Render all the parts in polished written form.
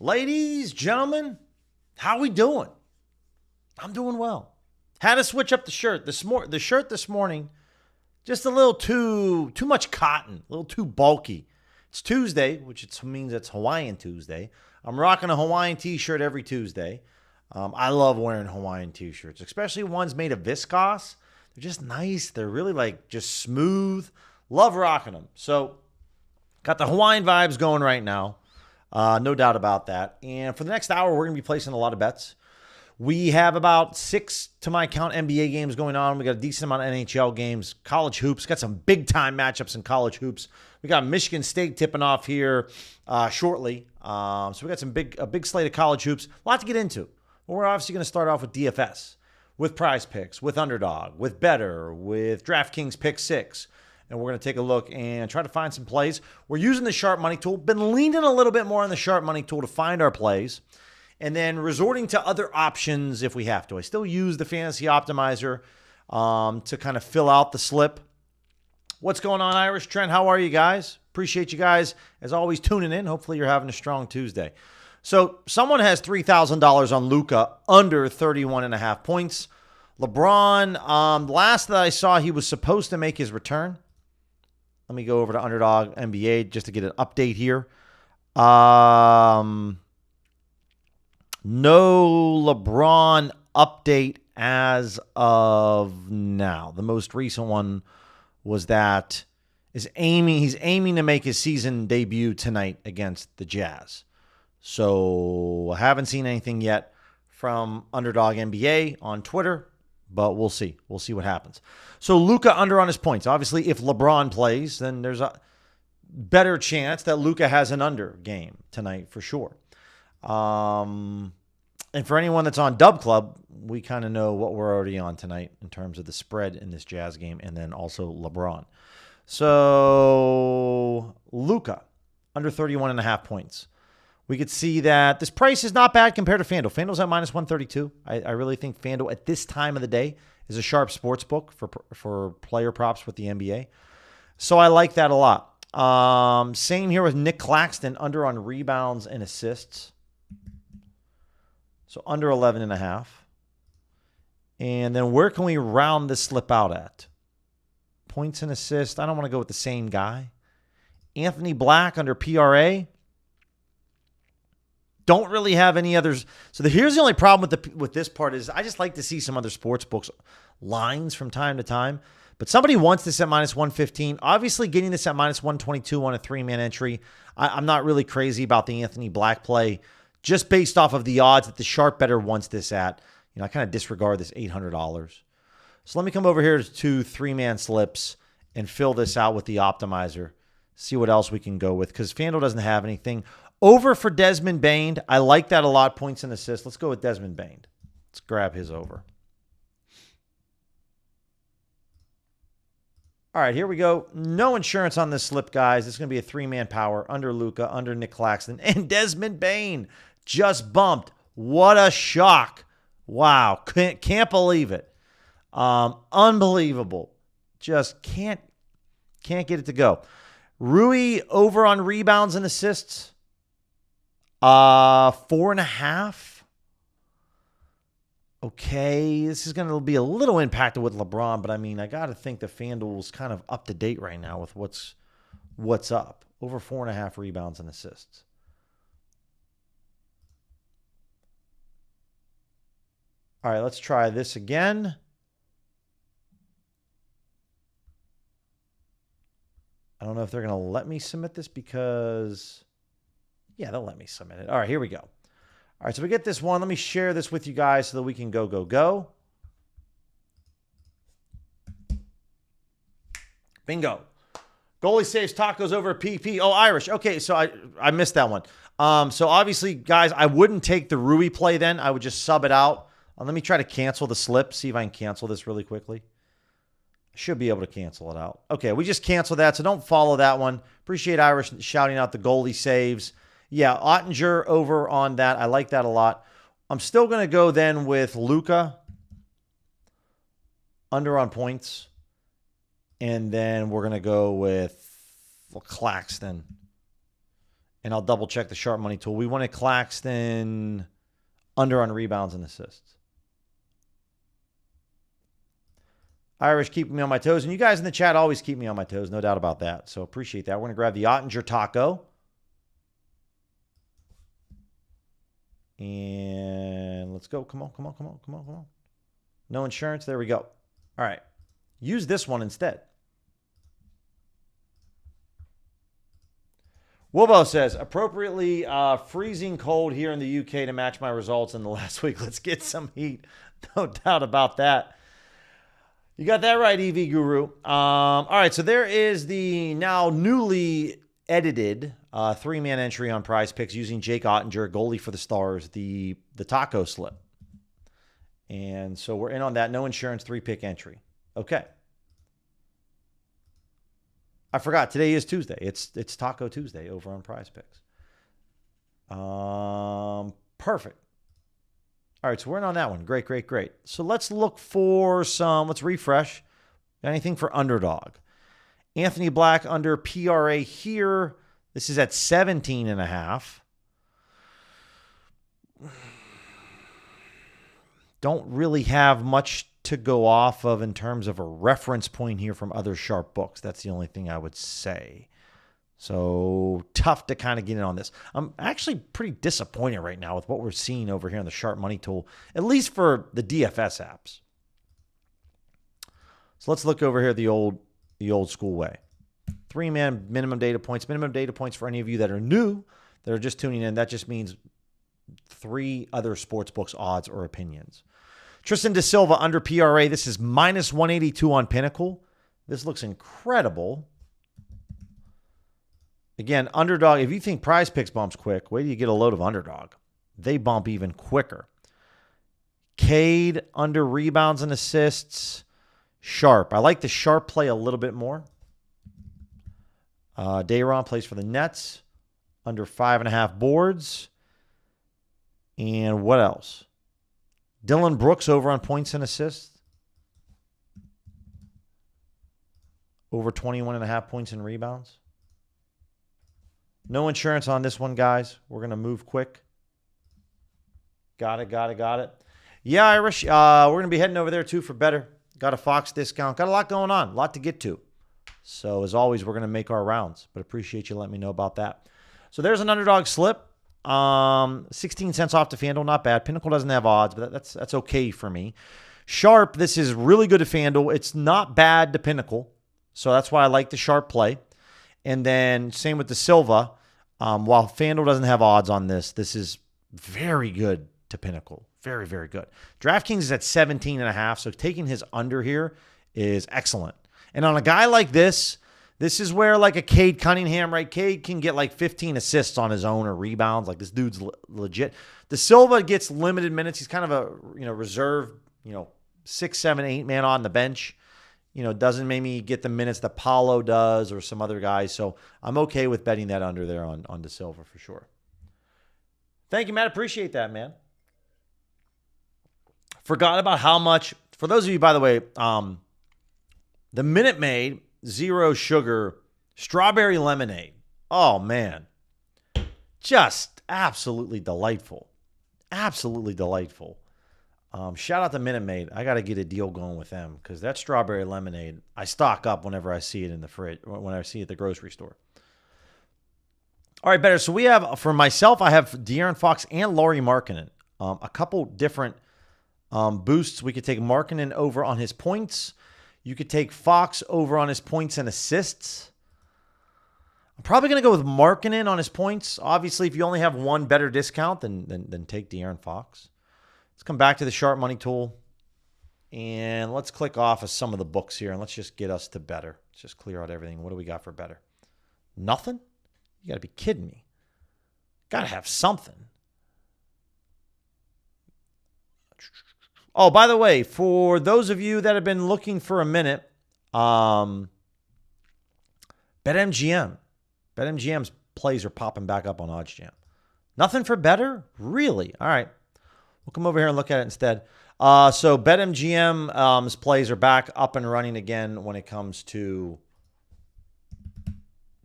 Ladies, gentlemen, how we doing? I'm doing well. Had to switch up the shirt. The shirt this morning, just a little too much cotton, a little too bulky. It's Tuesday, which means it's Hawaiian Tuesday. I'm rocking a Hawaiian t-shirt every Tuesday. I love wearing Hawaiian t-shirts, especially ones made of viscose. They're just nice. They're really just smooth. Love rocking them. So got the Hawaiian vibes going right now. No doubt about that. And for the next hour, we're going to be placing a lot of bets. We have about 6, to my count, NBA games going on. We got a decent amount of NHL games, college hoops. Got some big-time matchups in college hoops. We got Michigan State tipping off here shortly. So we got a big slate of college hoops. A lot to get into. We're obviously going to start off with DFS, with PrizePicks, with Underdog, with Better, with DraftKings Pick 6. And we're going to take a look and try to find some plays. We're using the Sharp Money tool. Been leaning a little bit more on the Sharp Money tool to find our plays. And then resorting to other options if we have to. I still use the Fantasy Optimizer to kind of fill out the slip. What's going on, Irish? Trent, how are you guys? Appreciate you guys, as always, tuning in. Hopefully you're having a strong Tuesday. So someone has $3,000 on Luka under 31.5 points. LeBron, last that I saw, he was supposed to make his return. Let me go over to Underdog NBA just to get an update here. No LeBron update as of now. The most recent one was that he's aiming to make his season debut tonight against the Jazz. So I haven't seen anything yet from Underdog NBA on Twitter, but we'll see. We'll see what happens. So Luka under on his points. Obviously, if LeBron plays, then there's a better chance that Luka has an under game tonight for sure. And for anyone that's on Dub Club, we kind of know what we're already on tonight in terms of the spread in this Jazz game and then also LeBron. So Luka under 31.5 points. We could see that this price is not bad compared to FanDuel. FanDuel's at minus 132. I really think FanDuel at this time of the day is a sharp sports book for player props with the NBA. So I like that a lot. Same here with Nick Claxton under on rebounds and assists. So under 11.5. And then where can we round this slip out at? Points and assists. I don't want to go with the same guy. Anthony Black under PRA. Don't really have any others. So here's the only problem with this part is I just like to see some other sports books lines from time to time. But somebody wants this at minus 115. Obviously, getting this at minus 122 on a 3-man entry. I'm not really crazy about the Anthony Black play just based off of the odds that the sharp better wants this at. I kind of disregard this $800. So let me come over here to 3-man slips and fill this out with the optimizer. See what else we can go with because FanDuel doesn't have anything. Over for Desmond Bane. I like that a lot. Points and assists. Let's go with Desmond Bane. Let's grab his over. All right, here we go. No insurance on this slip, guys. It's going to be a 3-man power under Luka, under Nick Claxton, and Desmond Bane just bumped. What a shock. Wow. Can't believe it. Unbelievable. Just can't get it to go. Rui over on rebounds and assists. 4.5. Okay, this is going to be a little impacted with LeBron, but I got to think the FanDuel's kind of up to date right now with what's up. Over 4.5 rebounds and assists. All right, let's try this again. I don't know if they're going to let me submit this because... Yeah, they'll let me submit it. All right, here we go. All right, so we get this one. Let me share this with you guys so that we can go. Bingo. Goalie saves tacos over PP. Oh, Irish. Okay, so I missed that one. So obviously, guys, I wouldn't take the Rui play then. I would just sub it out. Let me try to cancel the slip. See if I can cancel this really quickly. I should be able to cancel it out. Okay, we just canceled that, so don't follow that one. Appreciate Irish shouting out the goalie saves. Yeah, Ottinger over on that. I like that a lot. I'm still going to go then with Luka under on points. And then we're going to go with Claxton And I'll double check the sharp money tool. We wanted Claxton under on rebounds and assists. Irish keeping me on my toes. And you guys in the chat always keep me on my toes. No doubt about that. So appreciate that. We're going to grab the Ottinger taco. And let's go. Come on, come on, come on, come on, come on. No insurance. There we go. All right. Use this one instead. Wobo says, appropriately freezing cold here in the UK to match my results in the last week. Let's get some heat. No doubt about that. You got that right, EV Guru. All right, so there is the now newly edited three-man entry on PrizePicks using Jake Ottinger, goalie for the Stars, the taco slip. And so we're in on that. No insurance, three-pick entry. Okay. I forgot. Today is Tuesday. It's Taco Tuesday over on PrizePicks. Perfect. All right, so we're in on that one. Great, great, great. So let's look for let's refresh. Got anything for underdog? Anthony Black under PRA here. This is at 17.5. Don't really have much to go off of in terms of a reference point here from other sharp books. That's the only thing I would say. So tough to kind of get in on this. I'm actually pretty disappointed right now with what we're seeing over here in the sharp money tool, at least for the DFS apps. So let's look over here the old school way. Three-man minimum data points. Minimum data points for any of you that are new, that are just tuning in. That just means 3 other sports books odds or opinions. Tristan Da Silva under PRA. This is minus 182 on Pinnacle. This looks incredible. Again, underdog. If you think PrizePicks bumps quick, wait till you get a load of underdog. They bump even quicker. Cade under rebounds and assists. Sharp. I like the sharp play a little bit more. Dayron plays for the Nets. Under 5.5 boards. And what else? Dylan Brooks over on points and assists. Over 21.5 points and rebounds. No insurance on this one, guys. We're going to move quick. Got it. Yeah, Irish. We're going to be heading over there, too, for better. Got a Fox discount. Got a lot going on. A lot to get to. So, as always, we're going to make our rounds. But appreciate you letting me know about that. So, there's an underdog slip. 16 cents off to FanDuel. Not bad. Pinnacle doesn't have odds, but that's okay for me. Sharp, this is really good to FanDuel. It's not bad to Pinnacle. So, that's why I like the sharp play. And then same with the Silva. While FanDuel doesn't have odds on this, this is very good to Pinnacle. Very, very good. DraftKings is at 17.5, so taking his under here is excellent. And on a guy like this is where like a Cade Cunningham, right? Cade can get like 15 assists on his own or rebounds. Like this dude's legit. The Silva gets limited minutes. He's kind of a reserve, 6, 7, 8 man on the bench. Doesn't maybe get the minutes that Paulo does or some other guys. So I'm okay with betting that under there on Da Silva for sure. Thank you, Matt. Appreciate that, man. Forgot about how much, for those of you, by the way, the Minute Maid Zero Sugar Strawberry Lemonade. Oh, man. Just absolutely delightful. Absolutely delightful. Shout out to Minute Maid. I got to get a deal going with them because that strawberry lemonade, I stock up whenever I see it in the fridge, when I see it at the grocery store. All right, better. So we have, for myself, I have De'Aaron Fox and Lauri Markkanen. A couple different boosts. We could take Markkanen over on his points. You could take Fox over on his points and assists. I'm probably going to go with Markkanen on his points. Obviously, if you only have one better discount, then take De'Aaron Fox. Let's come back to the sharp money tool. And let's click off of some of the books here. And let's just get us to better. Let's just clear out everything. What do we got for better? Nothing? You got to be kidding me. Got to have something. Oh, by the way, for those of you that have been looking for a minute, BetMGM. BetMGM's plays are popping back up on OddsJam. Nothing for better? Really? All right. We'll come over here and look at it instead. So BetMGM's plays are back up and running again when it comes to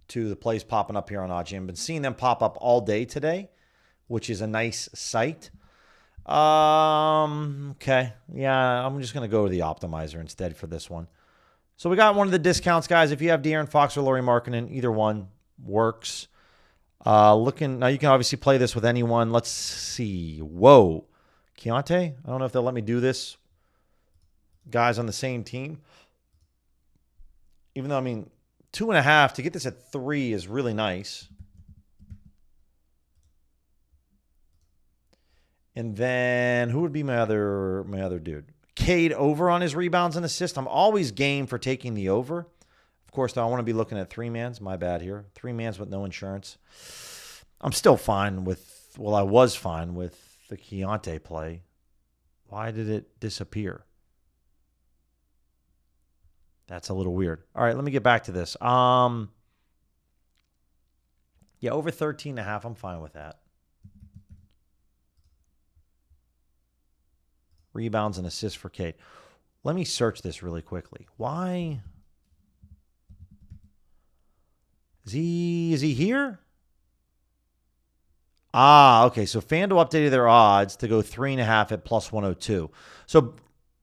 to the plays popping up here on OddsJam. I've been seeing them pop up all day today, which is a nice sight. Okay. Yeah, I'm just going to go to the optimizer instead for this one. So we got one of the discounts, guys. If you have De'Aaron Fox or Lauri Markkanen, either one works. Now you can obviously play this with anyone. Let's see. Whoa. Keontae? I don't know if they'll let me do this. Guys on the same team. Even though, 2.5 to get this at 3 is really nice. And then who would be my other dude? Cade over on his rebounds and assists. I'm always game for taking the over. Of course, though, I want to be looking at 3-mans. My bad here. 3-mans with no insurance. I'm still fine with, I was fine with the Keontae play. Why did it disappear? That's a little weird. All right, let me get back to this. Yeah, over 13.5, I'm fine with that. Rebounds and assists for Cade. Let me search this really quickly. Why? Is he here? Okay. So FanDuel updated their odds to go 3.5 at plus 102. So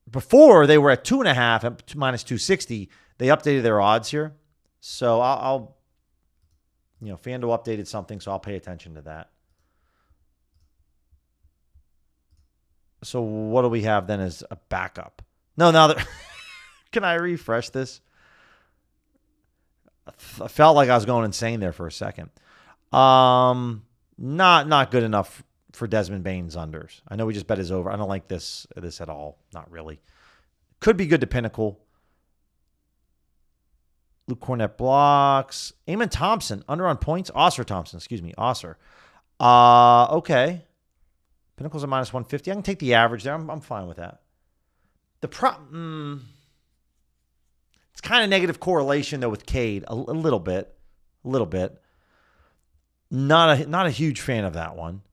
before they were at 2.5 at minus 260. They updated their odds here. So I'll FanDuel updated something, so I'll pay attention to that. So what do we have then as a backup? No, now that can I refresh this? I felt like I was going insane there for a second. Not good enough for Desmond Bane's unders. I know we just bet his over. I don't like this at all. Not really. Could be good to Pinnacle. Luke Cornett blocks. Eamon Thompson under on points. Oscar Thompson, excuse me. Oscar. Okay. Pinnacle's a minus 150. I can take the average there. I'm fine with that. The it's kind of negative correlation though with Cade a little bit. Not a huge fan of that one.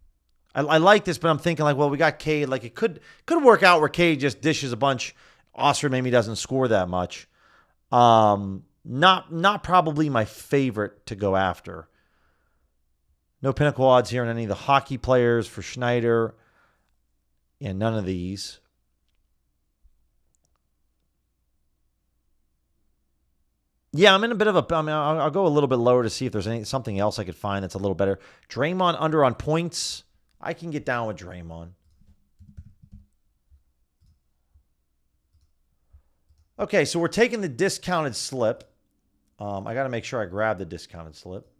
I like this, but I'm thinking like, well, we got Cade. Like it could work out where Cade just dishes a bunch. Oscar maybe doesn't score that much. Not probably my favorite to go after. No Pinnacle odds here on any of the hockey players for Schneider. Yeah, none of these. Yeah, I'm in a bit of a... I'll go a little bit lower to see if there's something else I could find that's a little better. Draymond under on points. I can get down with Draymond. Okay, so we're taking the discounted slip. I got to make sure I grab the discounted slip.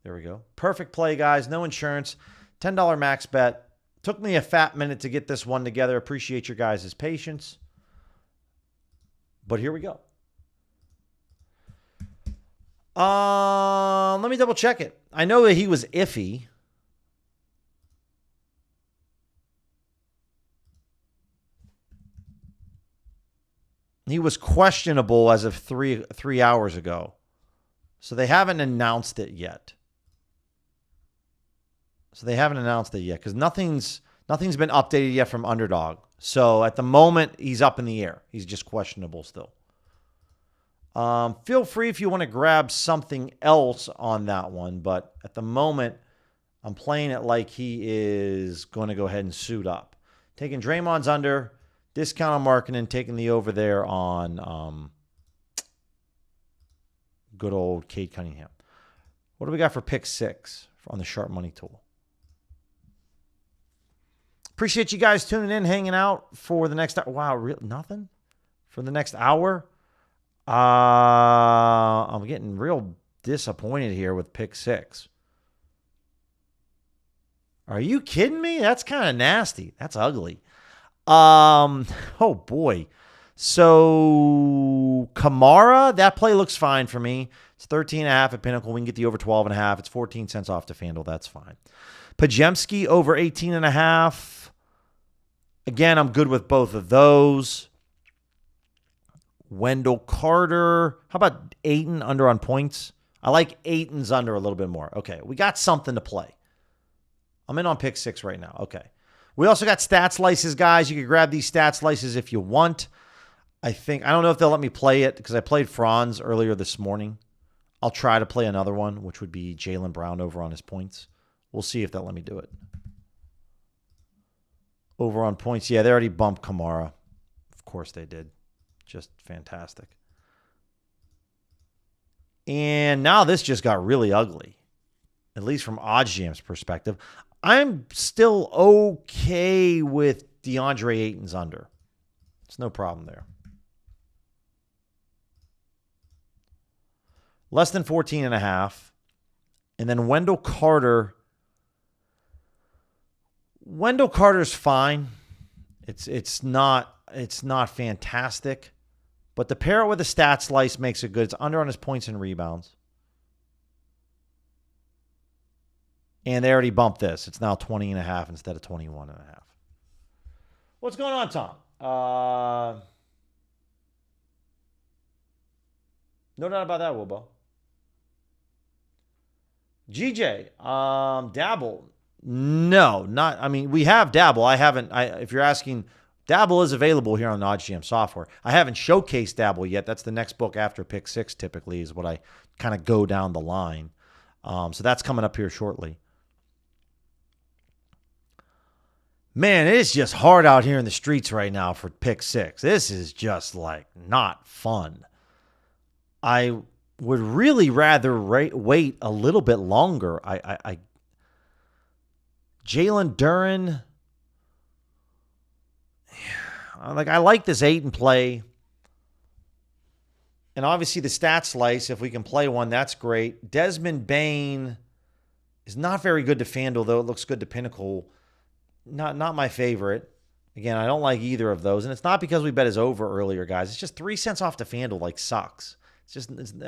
There we go. Perfect play, guys. No insurance. $10 max bet. Took me a fat minute to get this one together. Appreciate your guys' patience. But here we go. Let me double check it. I know that he was iffy. He was questionable as of three hours ago. So they haven't announced it yet. Because nothing's been updated yet from Underdog. So at the moment, he's up in the air. He's just questionable still. Feel free if you want to grab something else on that one. But at the moment, I'm playing it like he is going to go ahead and suit up. Taking Draymond's under, discount on Markkanen, taking the over there on good old Cade Cunningham. What do we got for pick 6 on the Sharp Money tool? Appreciate you guys tuning in, hanging out for the next hour. Wow, nothing? For the next hour? I'm getting real disappointed here with pick 6. Are you kidding me? That's kind of nasty. That's ugly. Oh boy. So Kamara, that play looks fine for me. It's 13.5 at Pinnacle. We can get the over 12.5. It's 14 cents off to FanDuel. That's fine. Pajemski over 18.5. Again, I'm good with both of those. Wendell Carter. How about Ayton under on points? I like Ayton's under a little bit more. Okay, we got something to play. I'm in on pick 6 right now. Okay. We also got stat slices, guys. You can grab these stat slices if you want. I don't know if they'll let me play it because I played Franz earlier this morning. I'll try to play another one, which would be Jaylen Brown over on his points. We'll see if they'll let me do it. Over on points. Yeah, they already bumped Kamara. Of course they did. Just fantastic. And now this just got really ugly, at least from OddsJam's perspective. I'm still okay with DeAndre Ayton's under. It's no problem there. Less than 14.5. And then Wendell Carter. Wendell Carter's fine. It's not fantastic. But to pair it with a stat slice makes it good. It's under on his points and rebounds. And they already bumped this. It's now 20.5 instead of 21.5. What's going on, Tom? No doubt about that, Wilbo. GJ, Dabble. No, not. I mean, we have Dabble. If you're asking, Dabble is available here on the OddsJam software. I haven't showcased Dabble yet. That's the next book after Pick 6, typically, is what I kind of go down the line. So that's coming up here shortly. Man, it is just hard out here in the streets right now for Pick 6. This is just like not fun. I would really rather wait a little bit longer. Jalen Duren. I like this 8 and play. And obviously the stat slice, if we can play one, that's great. Desmond Bane is not very good to FanDuel, though it looks good to Pinnacle. Not my favorite. Again, I don't like either of those. And it's not because we bet his over earlier, guys. It's just 3 cents off to FanDuel sucks.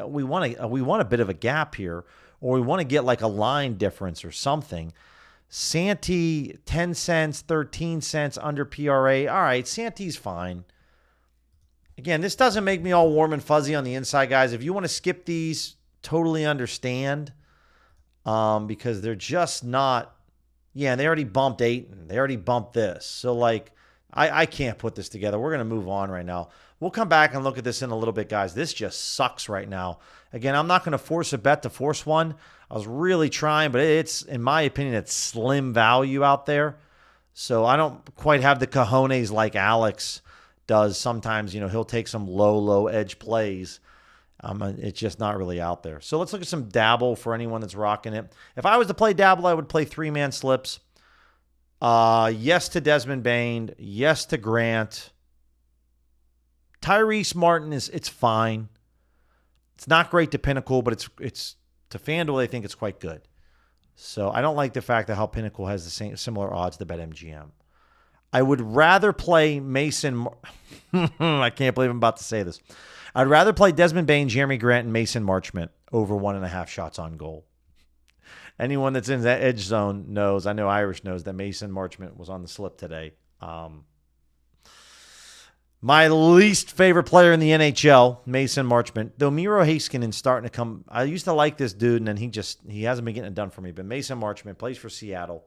We want a bit of a gap here, or we want to get like a line difference or something. Santee, 10 cents, 13 cents under PRA. All right, Santee's fine. Again, this doesn't make me all warm and fuzzy on the inside, guys. If you want to skip these, totally understand, because they're just not. Yeah, they already bumped 8, and they already bumped this. So, I can't put this together. We're going to move on right now. We'll come back and look at this in a little bit, guys. This just sucks right now. Again, I'm not going to force a bet to force one. I was really trying, but it's, in my opinion, it's slim value out there. So I don't quite have the cojones like Alex does. Sometimes, he'll take some low edge plays. It's just not really out there. So let's look at some Dabble for anyone that's rocking it. If I was to play Dabble, I would play 3-man slips. Yes to Desmond Bane. Yes to Grant. Tyrese Martin it's fine. It's not great to Pinnacle, but it's to FanDuel, I think it's quite good. So I don't like the fact that how Pinnacle has the similar odds to BetMGM. I would rather play Mason. I can't believe I'm about to say this. I'd rather play Desmond Bane, Jeremy Grant, and Mason Marchment over 1.5 shots on goal. Anyone that's in that edge zone knows, I know Irish knows, that Mason Marchment was on the slip today. My least favorite player in the NHL, Mason Marchment. Though Miro Heiskanen starting to come. I used to like this dude, and then he hasn't been getting it done for me. But Mason Marchment plays for Seattle.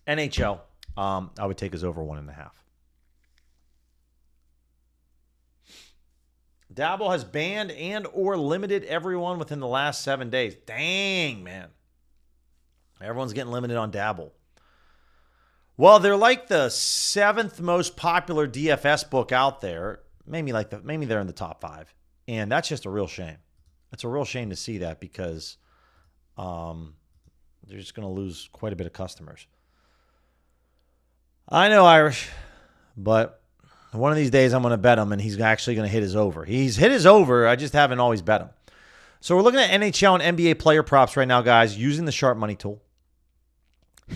NHL, I would take his over 1.5. Dabble has banned and or limited everyone within the last 7 days. Dang, man. Everyone's getting limited on Dabble. Well, they're like the 7th most popular DFS book out there. Maybe they're in the top 5. And that's just a real shame. It's a real shame to see that because they're just going to lose quite a bit of customers. I know, Irish, but one of these days I'm going to bet him, and he's actually going to hit his over. He's hit his over. I just haven't always bet him. So we're looking at NHL and NBA player props right now, guys, using the Sharp Money tool.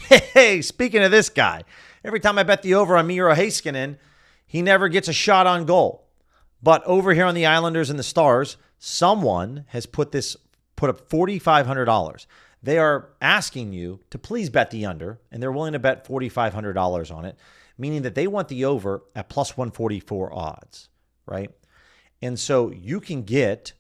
Hey, speaking of this guy, every time I bet the over on Miro Heiskanen, he never gets a shot on goal. But over here on the Islanders and the Stars, someone has put up $4,500. They are asking you to please bet the under, and they're willing to bet $4,500 on it, meaning that they want the over at plus 144 odds, right? And so you can get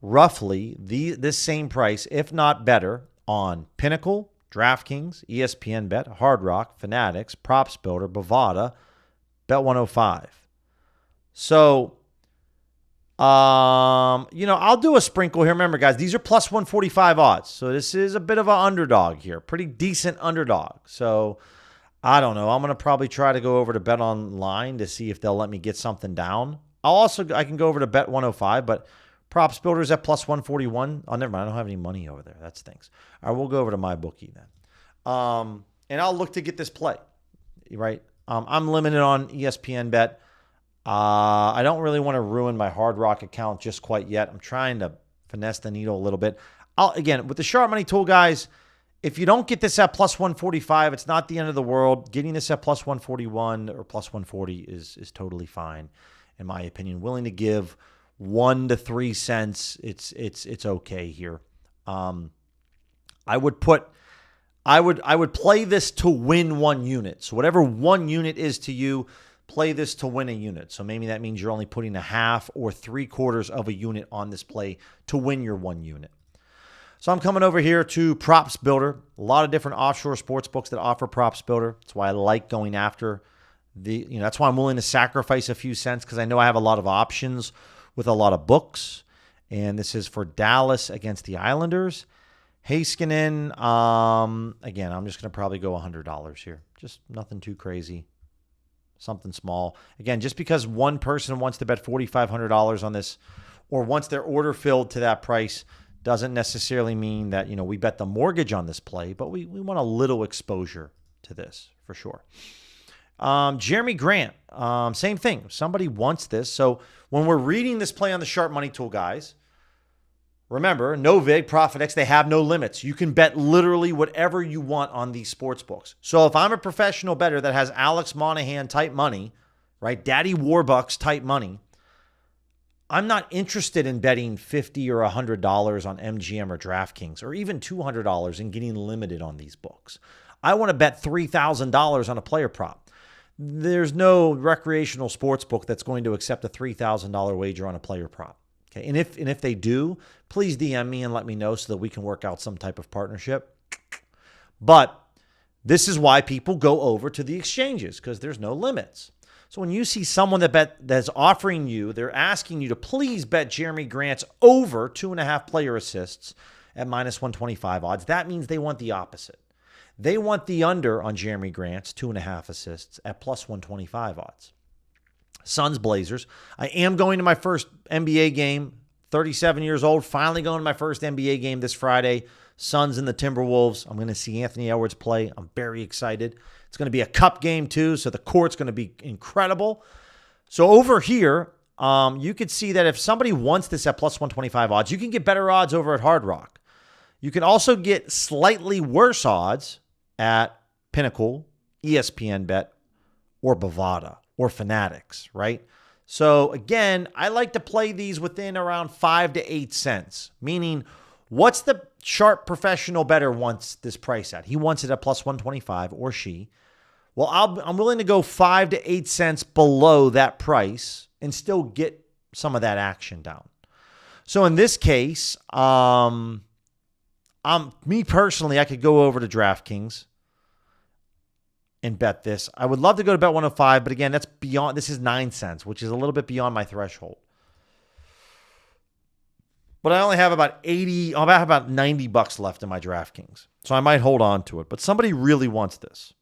roughly this same price, if not better, on Pinnacle, DraftKings, ESPN Bet, Hard Rock, Fanatics, Props Builder, Bovada, Bet 105. So, I'll do a sprinkle here. Remember, guys, these are plus 145 odds. So this is a bit of an underdog here. Pretty decent underdog. So I don't know. I'm going to probably try to go over to Bet Online to see if they'll let me get something down. I can go over to Bet 105, but props builders at plus 141. Oh, never mind. I don't have any money over there. That stinks. All right, we'll go over to my bookie then. And I'll look to get this play, right? I'm limited on ESPN Bet. I don't really want to ruin my Hard Rock account just quite yet. I'm trying to finesse the needle a little bit. Again, with the Sharp Money Tool, guys, if you don't get this at plus 145, it's not the end of the world. Getting this at plus 141 or plus 140 is totally fine, in my opinion. Willing to give 1 to 3 cents. It's okay here. I would play this to win 1 unit. So whatever 1 unit is to you, play this to win a unit. So maybe that means you're only putting a half or 3/4 of a unit on this play to win your 1 unit. So I'm coming over here to Props Builder. A lot of different offshore sports books that offer Props Builder. That's why I like going after that's why I'm willing to sacrifice a few cents, because I know I have a lot of options with a lot of books. And this is for Dallas against the Islanders. Heiskanen, again, I'm just going to probably go $100 here. Just nothing too crazy. Something small. Again, just because one person wants to bet $4,500 on this or wants their order filled to that price doesn't necessarily mean that, we bet the mortgage on this play, but we want a little exposure to this for sure. Jeremy Grant, same thing. Somebody wants this. So when we're reading this play on the Sharp Money Tool, guys, remember, no vig, ProfitX, they have no limits. You can bet literally whatever you want on these sports books. So if I'm a professional bettor that has Alex Monahan type money, right, Daddy Warbucks type money, I'm not interested in betting $50 or $100 on MGM or DraftKings or even $200 and getting limited on these books. I want to bet $3,000 on a player prop. There's no recreational sports book that's going to accept a $3,000 wager on a player prop. Okay, and if they do, please DM me and let me know so that we can work out some type of partnership. But this is why people go over to the exchanges, because there's no limits. So when you see someone that's offering you, they're asking you to please bet Jeremy Grant's over 2.5 player assists at minus 125 odds, that means they want the opposite. They want the under on Jeremy Grant's 2.5 assists at plus 125 odds. Suns Blazers. I am going to my first NBA game, 37 years old, finally going to my first NBA game this Friday. Suns and the Timberwolves. I'm going to see Anthony Edwards play. I'm very excited. It's going to be a cup game too, so the court's going to be incredible. So over here, you could see that if somebody wants this at plus 125 odds, you can get better odds over at Hard Rock. You can also get slightly worse odds at Pinnacle, ESPN Bet, or Bovada, or Fanatics, right? So again, I like to play these within around 5 to 8 cents, meaning what's the sharp professional bettor wants this price at? He wants it at plus 125, or she. Well, I'm willing to go 5 to 8 cents below that price and still get some of that action down. So in this case, me personally, I could go over to DraftKings and bet this. I would love to go to Bet 105, but again, that's beyond. This is 9 cents, which is a little bit beyond my threshold. But I only have about $90 left in my DraftKings, so I might hold on to it. But somebody really wants this,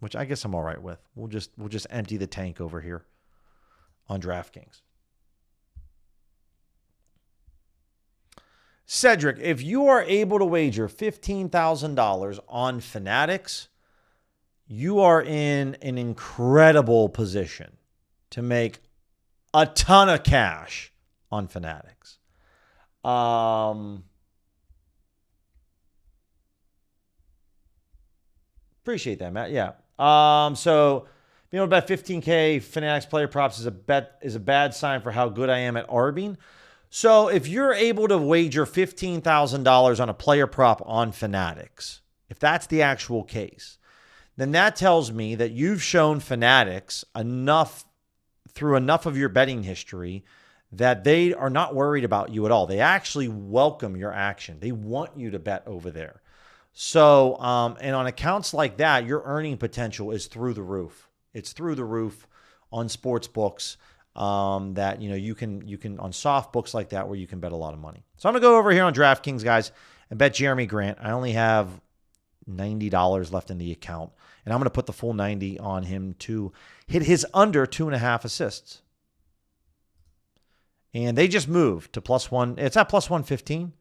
which I guess I'm all right with. We'll just empty the tank over here on DraftKings. Cedric, if you are able to wager $15,000 on Fanatics, you are in an incredible position to make a ton of cash on Fanatics. Appreciate that, Matt. Yeah. So being able to bet 15K Fanatics player props is a bad sign for how good I am at arbing. So if you're able to wager $15,000 on a player prop on Fanatics, if that's the actual case, then that tells me that you've shown Fanatics through enough of your betting history that they are not worried about you at all. They actually welcome your action. They want you to bet over there. So, and on accounts like that, your earning potential is through the roof. It's through the roof on sports books. that you can on soft books like that where you can bet a lot of money. So I'm gonna go over here on DraftKings, guys, and bet Jeremy Grant. I only have $90 left in the account, and I'm gonna put the full 90 on him to hit his under 2.5 assists. And they just moved to +1. It's at +115.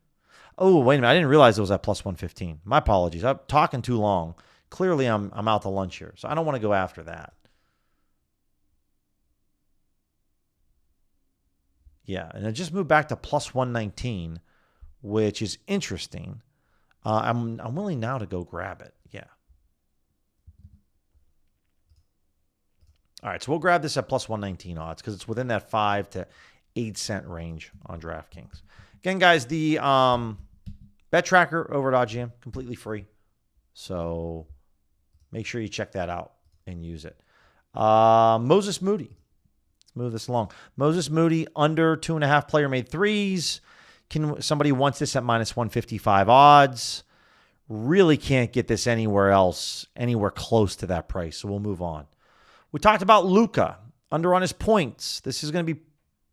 Oh, wait a minute. I didn't realize it was at +115. My apologies. I'm talking too long. Clearly, I'm out to lunch here, so I don't want to go after that. Yeah, and it just moved back to +119, which is interesting. I'm willing now to go grab it. Yeah. All right, so we'll grab this at +119 odds because it's within that 5 to 8 cent range on DraftKings. Again, guys, the bet tracker over at OddsJam, completely free. So make sure you check that out and use it. Moses Moody. Let's move this along. Moses Moody, under 2.5 player made threes. Somebody wants this at -155 odds. Really can't get this anywhere else, anywhere close to that price. So we'll move on. We talked about Luka, under on his points. This is going to be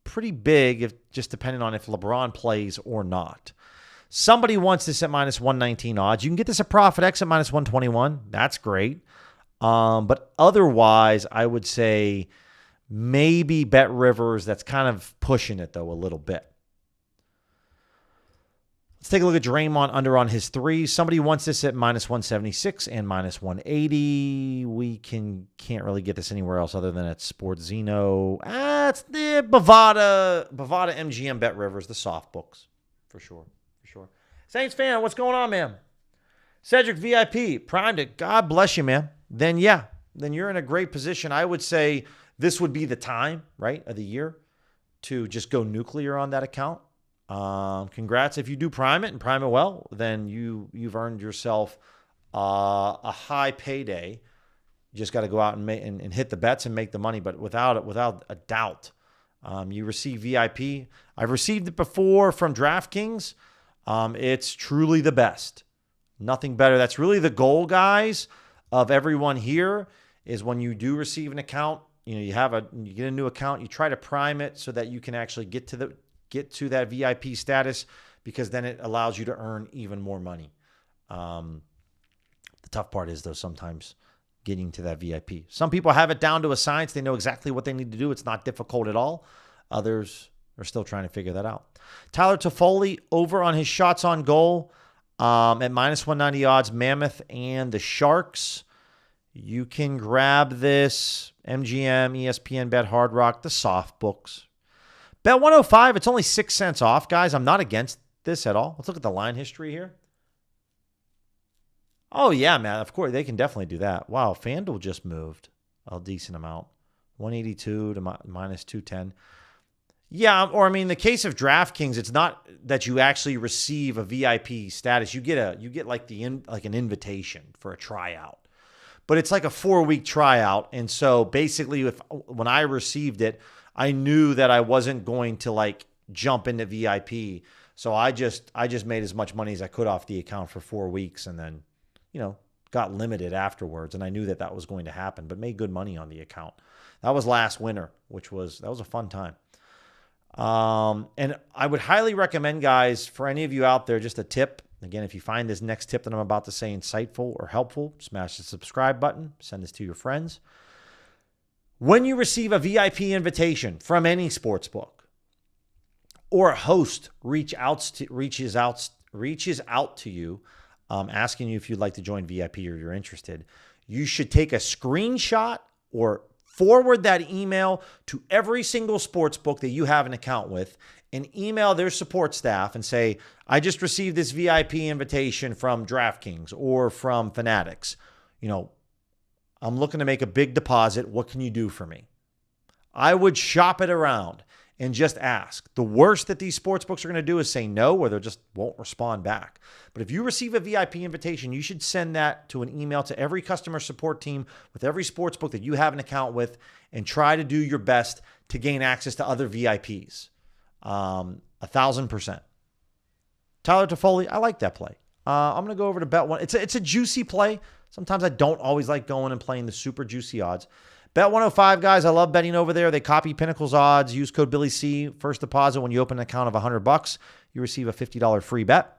pretty big, just depending on if LeBron plays or not. Somebody wants this at -119 odds. You can get this at ProfitX at -121. That's great. But otherwise, I would say maybe Bet Rivers. That's kind of pushing it, though, a little bit. Let's take a look at Draymond under on his threes. Somebody wants this at -176 and -180. We can't really get this anywhere else other than at SportsZeno. It's the Bovada MGM Bet Rivers, the soft books, for sure. Saints fan, what's going on, man? Cedric VIP, primed it. God bless you, man. Then you're in a great position. I would say this would be the time, right, of the year to just go nuclear on that account. Congrats if you do prime it and prime it well. Then you've earned yourself a high payday. You just got to go out and hit the bets and make the money. But without a doubt, you receive VIP. I've received it before from DraftKings. It's truly the best. Nothing better. That's really the goal, guys, of everyone here is when you do receive an account. You get a new account. You try to prime it so that you can actually get to that VIP status, because then it allows you to earn even more money. The tough part is, though, sometimes getting to that VIP. Some people have it down to a science. They know exactly what they need to do. It's not difficult at all. Others are still trying to figure that out. Tyler Toffoli over on his shots on goal at -190 odds, Mammoth and the Sharks. You can grab this. MGM, ESPN, Bet Hard Rock, the soft books. Bet 105, it's only 6 cents off, guys. I'm not against this at all. Let's look at the line history here. Oh, yeah, man. Of course, they can definitely do that. Wow, FanDuel just moved a decent amount. 182 to -210. Yeah, or I mean, the case of DraftKings, it's not that you actually receive a VIP status. You get like an invitation for a tryout. But it's like a 4-week tryout. And so basically when I received it, I knew that I wasn't going to like jump into VIP. So I just made as much money as I could off the account for 4 weeks, and then, got limited afterwards. And I knew that was going to happen, but made good money on the account. That was last winter, that was a fun time. And I would highly recommend, guys, for any of you out there, just a tip. Again, if you find this next tip that I'm about to say insightful or helpful, smash the subscribe button, send this to your friends. When you receive a VIP invitation from any sportsbook, or a host reaches out to you, asking you if you'd like to join VIP or you're interested, you should take a screenshot or forward that email to every single sportsbook that you have an account with, and email their support staff and say, I just received this VIP invitation from DraftKings or from Fanatics. I'm looking to make a big deposit. What can you do for me? I would shop it around and just ask. The worst that these sportsbooks are going to do is say no, or they just won't respond back. But if you receive a VIP invitation, you should send that to an email to every customer support team with every sportsbook that you have an account with, and try to do your best to gain access to other VIPs. 1,000%. Tyler Toffoli, I like that play. I'm going to go over to Bet One. It's a juicy play. Sometimes I don't always like going and playing the super juicy odds. Bet 105, guys. I love betting over there. They copy Pinnacle's odds. Use code Billy C. First deposit when you open an account of $100. You receive a $50 free bet.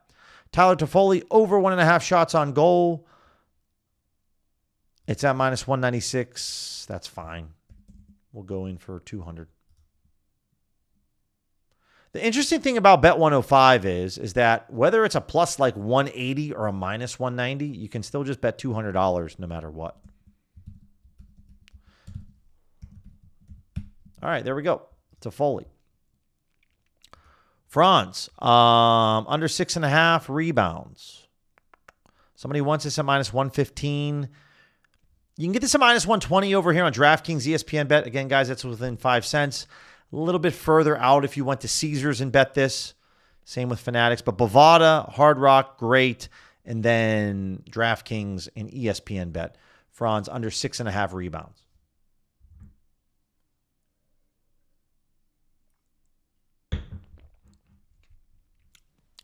Tyler Toffoli, over 1.5 shots on goal. It's at minus 196. That's fine. We'll go in for 200. The interesting thing about Bet 105 is that whether it's a plus like 180 or a minus 190, you can still just bet $200 no matter what. All right, there we go. Toffoli. Franz, under 6.5 rebounds. Somebody wants this at minus 115. You can get this at minus 120 over here on DraftKings ESPN Bet. Again, guys, that's within 5 cents. A little bit further out if you went to Caesars and bet this. Same with Fanatics. But Bovada, Hard Rock, great. And then DraftKings and ESPN Bet. Franz, under 6.5 rebounds.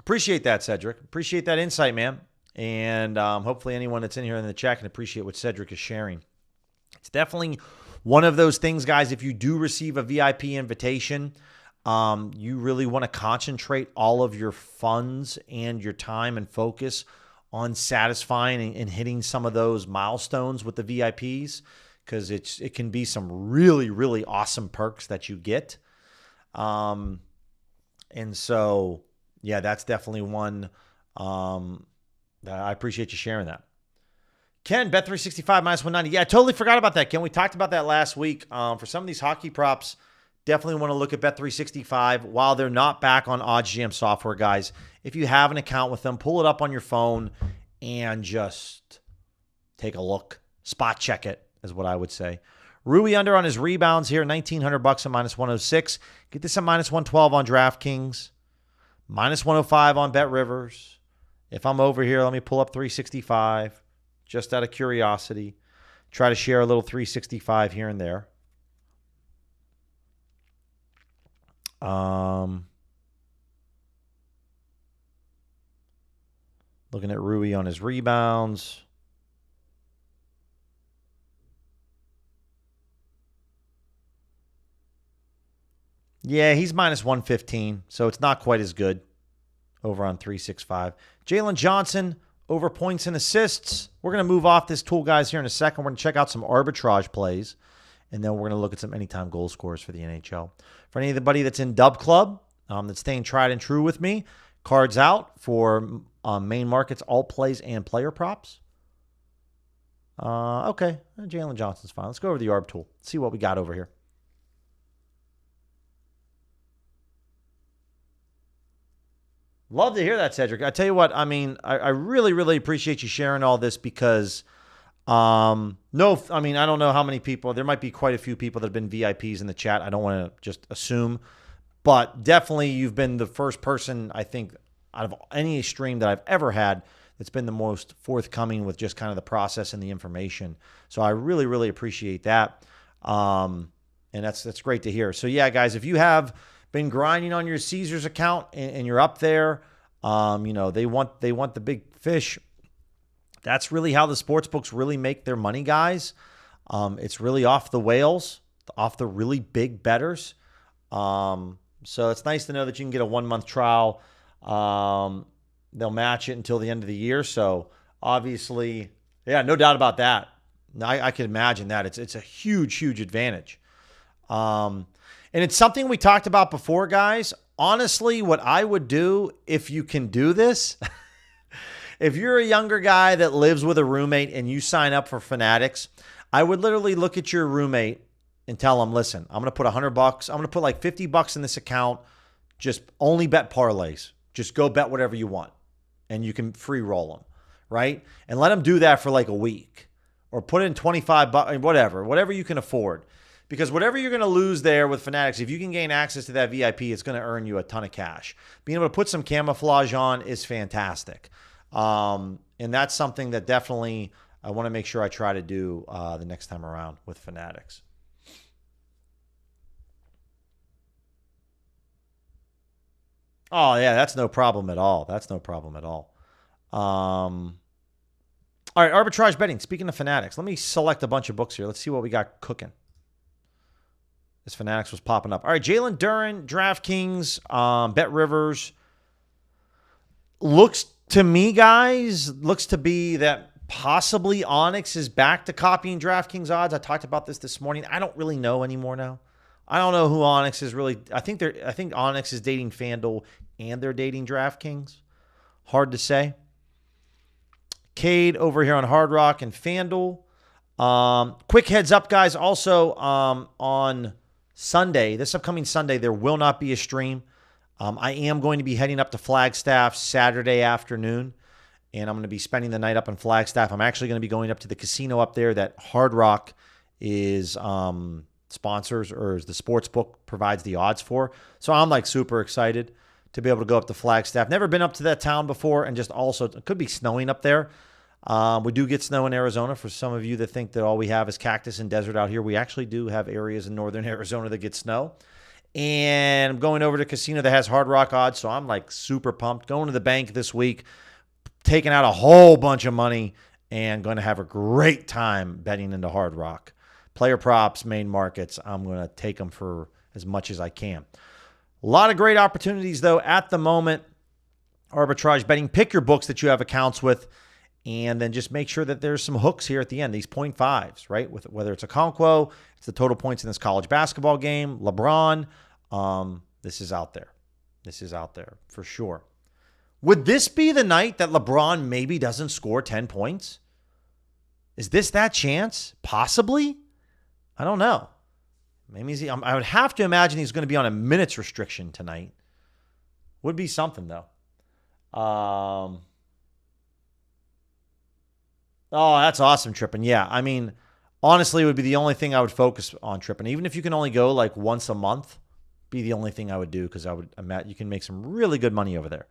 Appreciate that, Cedric. Appreciate that insight, man. And hopefully anyone that's in here in the chat can appreciate what Cedric is sharing. It's definitely one of those things, guys, if you do receive a VIP invitation, you really want to concentrate all of your funds and your time and focus on satisfying and hitting some of those milestones with the VIPs, because it can be some really, really awesome perks that you get. And so, yeah, that's definitely one. I appreciate you sharing that. Ken, Bet365 minus 190. Yeah, I totally forgot about that, Ken. We talked about that last week. For some of these hockey props, definitely want to look at Bet365 while they're not back on OddsJam software, guys. If you have an account with them, pull it up on your phone and just take a look. Spot check it is what I would say. Rui under on his rebounds here, $1,900 at minus 106. Get this at minus 112 on DraftKings. Minus 105 on BetRivers. If I'm over here, let me pull up 365 just out of curiosity. Try to share a little 365 here and there. Looking at Rui on his rebounds. Yeah, he's minus 115, so it's not quite as good over on 365. Jalen Johnson, over points and assists. We're going to move off this tool, guys, here in a second. We're going to check out some arbitrage plays, and then we're going to look at some anytime goal scorers for the NHL. For anybody that's in Dub Club, that's staying tried and true with me, cards out for main markets, alt plays, and player props. Okay, Jalen Johnson's fine. Let's go over the ARB tool. See what we got over here. Love to hear that, Cedric. I tell you what, I mean, I really, really appreciate you sharing all this because, I don't know how many people, there might be quite a few people that have been VIPs in the chat. I don't want to just assume, but definitely you've been the first person, I think, out of any stream that I've ever had that's been the most forthcoming with just kind of the process and the information. So I really, really appreciate that. And that's great to hear. So yeah, guys, if you have been grinding on your Caesars account and you're up there, they want the big fish. That's really how the sports books really make their money, guys. It's really off the whales, off the really big bettors. So it's nice to know that you can get a 1-month trial. They'll match it until the end of the year. So obviously, yeah, no doubt about that. I can imagine that. It's a huge, huge advantage. And it's something we talked about before, guys. Honestly, what I would do if you can do this, if you're a younger guy that lives with a roommate and you sign up for Fanatics, I would literally look at your roommate and tell him, listen, I'm going to put $100. I'm going to put like $50 in this account. Just only bet parlays. Just go bet whatever you want. And you can free roll them, right? And let him do that for like a week. Or put in $25, whatever you can afford. Because whatever you're going to lose there with Fanatics, if you can gain access to that VIP, it's going to earn you a ton of cash. Being able to put some camouflage on is fantastic. And that's something that definitely I want to make sure I try to do the next time around with Fanatics. Oh, yeah, that's no problem at all. That's no problem at all. All right, arbitrage betting. Speaking of Fanatics, let me select a bunch of books here. Let's see what we got cooking. This Fanatics was popping up. All right, Jalen Duren, DraftKings, Bet Rivers. Looks to me, guys, looks to be that possibly Onyx is back to copying DraftKings odds. I talked about this morning. I don't really know anymore now. I don't know who Onyx is really. I think Onyx is dating FanDuel and they're dating DraftKings. Hard to say. Cade over here on Hard Rock and FanDuel. Quick heads up, guys. Also, on Sunday, this upcoming Sunday, there will not be a stream. I am going to be heading up to Flagstaff Saturday afternoon, and I'm going to be spending the night up in Flagstaff. I'm actually going to be going up to the casino up there that Hard Rock is sponsors, or is the sports book provides the odds for. So I'm like super excited to be able to go up to Flagstaff. Never been up to that town before, and just also it could be snowing up there. We do get snow in Arizona. For some of you that think that all we have is cactus and desert out here, we actually do have areas in northern Arizona that get snow. And I'm going over to a casino that has Hard Rock odds, so I'm like super pumped. Going to the bank this week, taking out a whole bunch of money, and going to have a great time betting into Hard Rock. Player props, main markets, I'm going to take them for as much as I can. A lot of great opportunities, though, at the moment. Arbitrage betting. Pick your books that you have accounts with, and then just make sure that there's some hooks here at the end, these 0.5s, right? With whether it's a Okonkwo, it's the total points in this college basketball game, LeBron. This is out there. This is out there for sure. Would this be the night that LeBron maybe doesn't score 10 points? Is this that chance? Possibly. I don't know. Maybe I would have to imagine he's going to be on a minutes restriction tonight. Would be something, though. Oh, that's awesome, Trippin. Yeah, I mean, honestly, it would be the only thing I would focus on, Trippin. Even if you can only go like once a month, be the only thing I would do, because I would imagine you can make some really good money over there.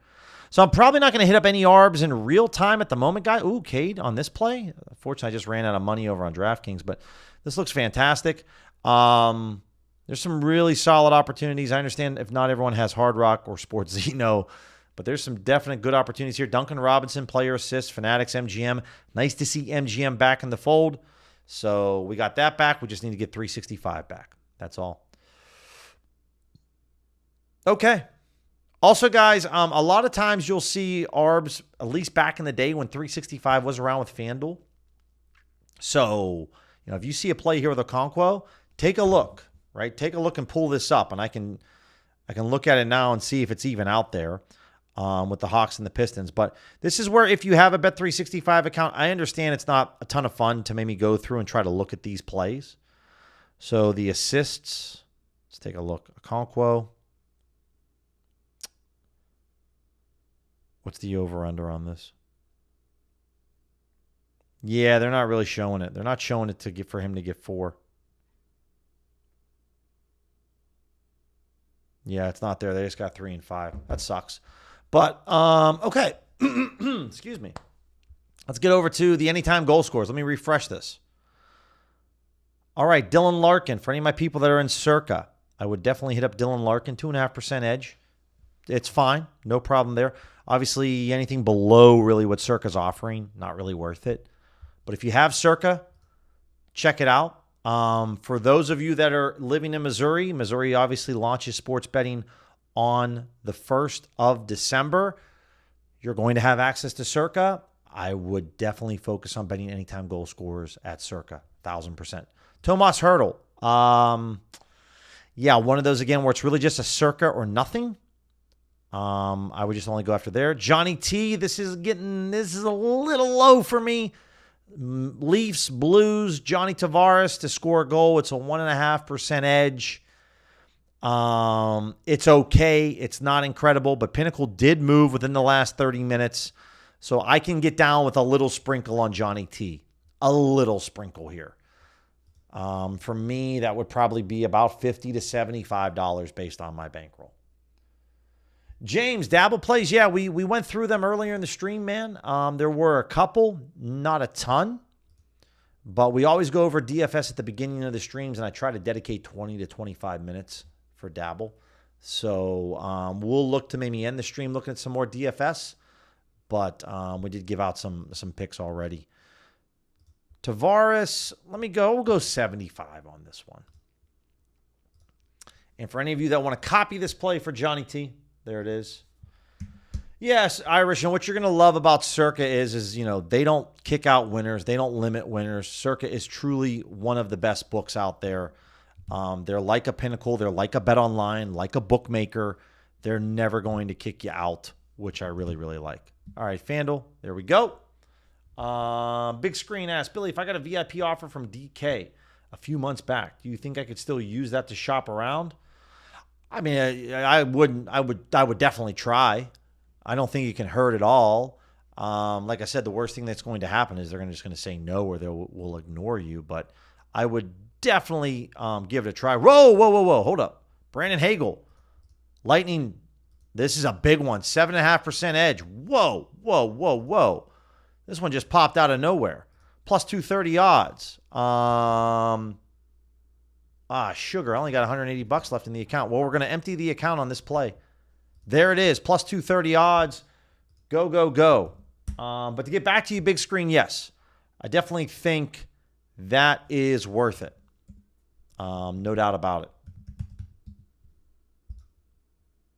So I'm probably not going to hit up any ARBs in real time at the moment, guy. Ooh, Cade on this play. Unfortunately, I just ran out of money over on DraftKings, but this looks fantastic. There's some really solid opportunities. I understand if not everyone has Hard Rock or Sports Zeno, but there's some definite good opportunities here. Duncan Robinson, player assist, Fanatics, MGM. Nice to see MGM back in the fold. So we got that back. We just need to get 365 back. That's all. Okay. Also, guys, a lot of times you'll see ARBs, at least back in the day when 365 was around with FanDuel. So, if you see a play here with Okonkwo, take a look, right? Take a look and pull this up, and I can look at it now and see if it's even out there with the Hawks and the Pistons. But this is where, if you have a Bet365 account, I understand it's not a ton of fun to maybe go through and try to look at these plays. So the assists, let's take a look. Okonkwo. What's the over-under on this? Yeah, they're not really showing it. They're not showing it for him to get 4. Yeah, it's not there. They just got 3 and 5. That sucks. But, okay. Excuse me. Let's get over to the anytime goal scores. Let me refresh this. All right, Dylan Larkin. For any of my people that are in Circa, I would definitely hit up Dylan Larkin. 2.5% edge. It's fine. No problem there. Obviously, anything below really what Circa's offering, not really worth it. But if you have Circa, check it out. For those of you that are living in Missouri, Missouri obviously launches sports betting on the 1st of December. You're going to have access to Circa. I would definitely focus on betting anytime goal scorers at Circa, 1,000%. Tomas Hertl. Yeah, one of those again where it's really just a Circa or nothing. I would just only go after there. Johnny T, this is a little low for me. Leafs, Blues, Johnny Tavares to score a goal. It's a 1.5% edge. It's okay. It's not incredible, but Pinnacle did move within the last 30 minutes. So I can get down with a little sprinkle on Johnny T. A little sprinkle here. For me, that would probably be about $50 to $75 based on my bankroll. James, dabble plays. Yeah, we went through them earlier in the stream, man. There were a couple, not a ton. But we always go over DFS at the beginning of the streams, and I try to dedicate 20 to 25 minutes for dabble. So we'll look to maybe end the stream looking at some more DFS. But we did give out some picks already. Tavares, we'll go 75 on this one. And for any of you that want to copy this play for Johnny T, there it is. Yes, Irish, and what you're going to love about Circa is they don't kick out winners. They don't limit winners. Circa is truly one of the best books out there. They're like a Pinnacle. They're like a Bet Online, like a bookmaker. They're never going to kick you out, which I really, really like. All right, FanDuel, there we go. Big Screen asks, Billy, if I got a VIP offer from DK a few months back, do you think I could still use that to shop around? I mean, I would definitely try. I don't think it can hurt at all. Like I said, the worst thing that's going to happen is they're just going to say no, or they will ignore you. But I would definitely give it a try. Whoa. Hold up. Brandon Hagel. Lightning. This is a big one. 7.5% edge. Whoa. This one just popped out of nowhere. Plus 230 odds. Sugar. I only got $180 left in the account. Well, we're going to empty the account on this play. There it is. Plus 230 odds. Go. But to get back to you, Big Screen, yes. I definitely think that is worth it. No doubt about it.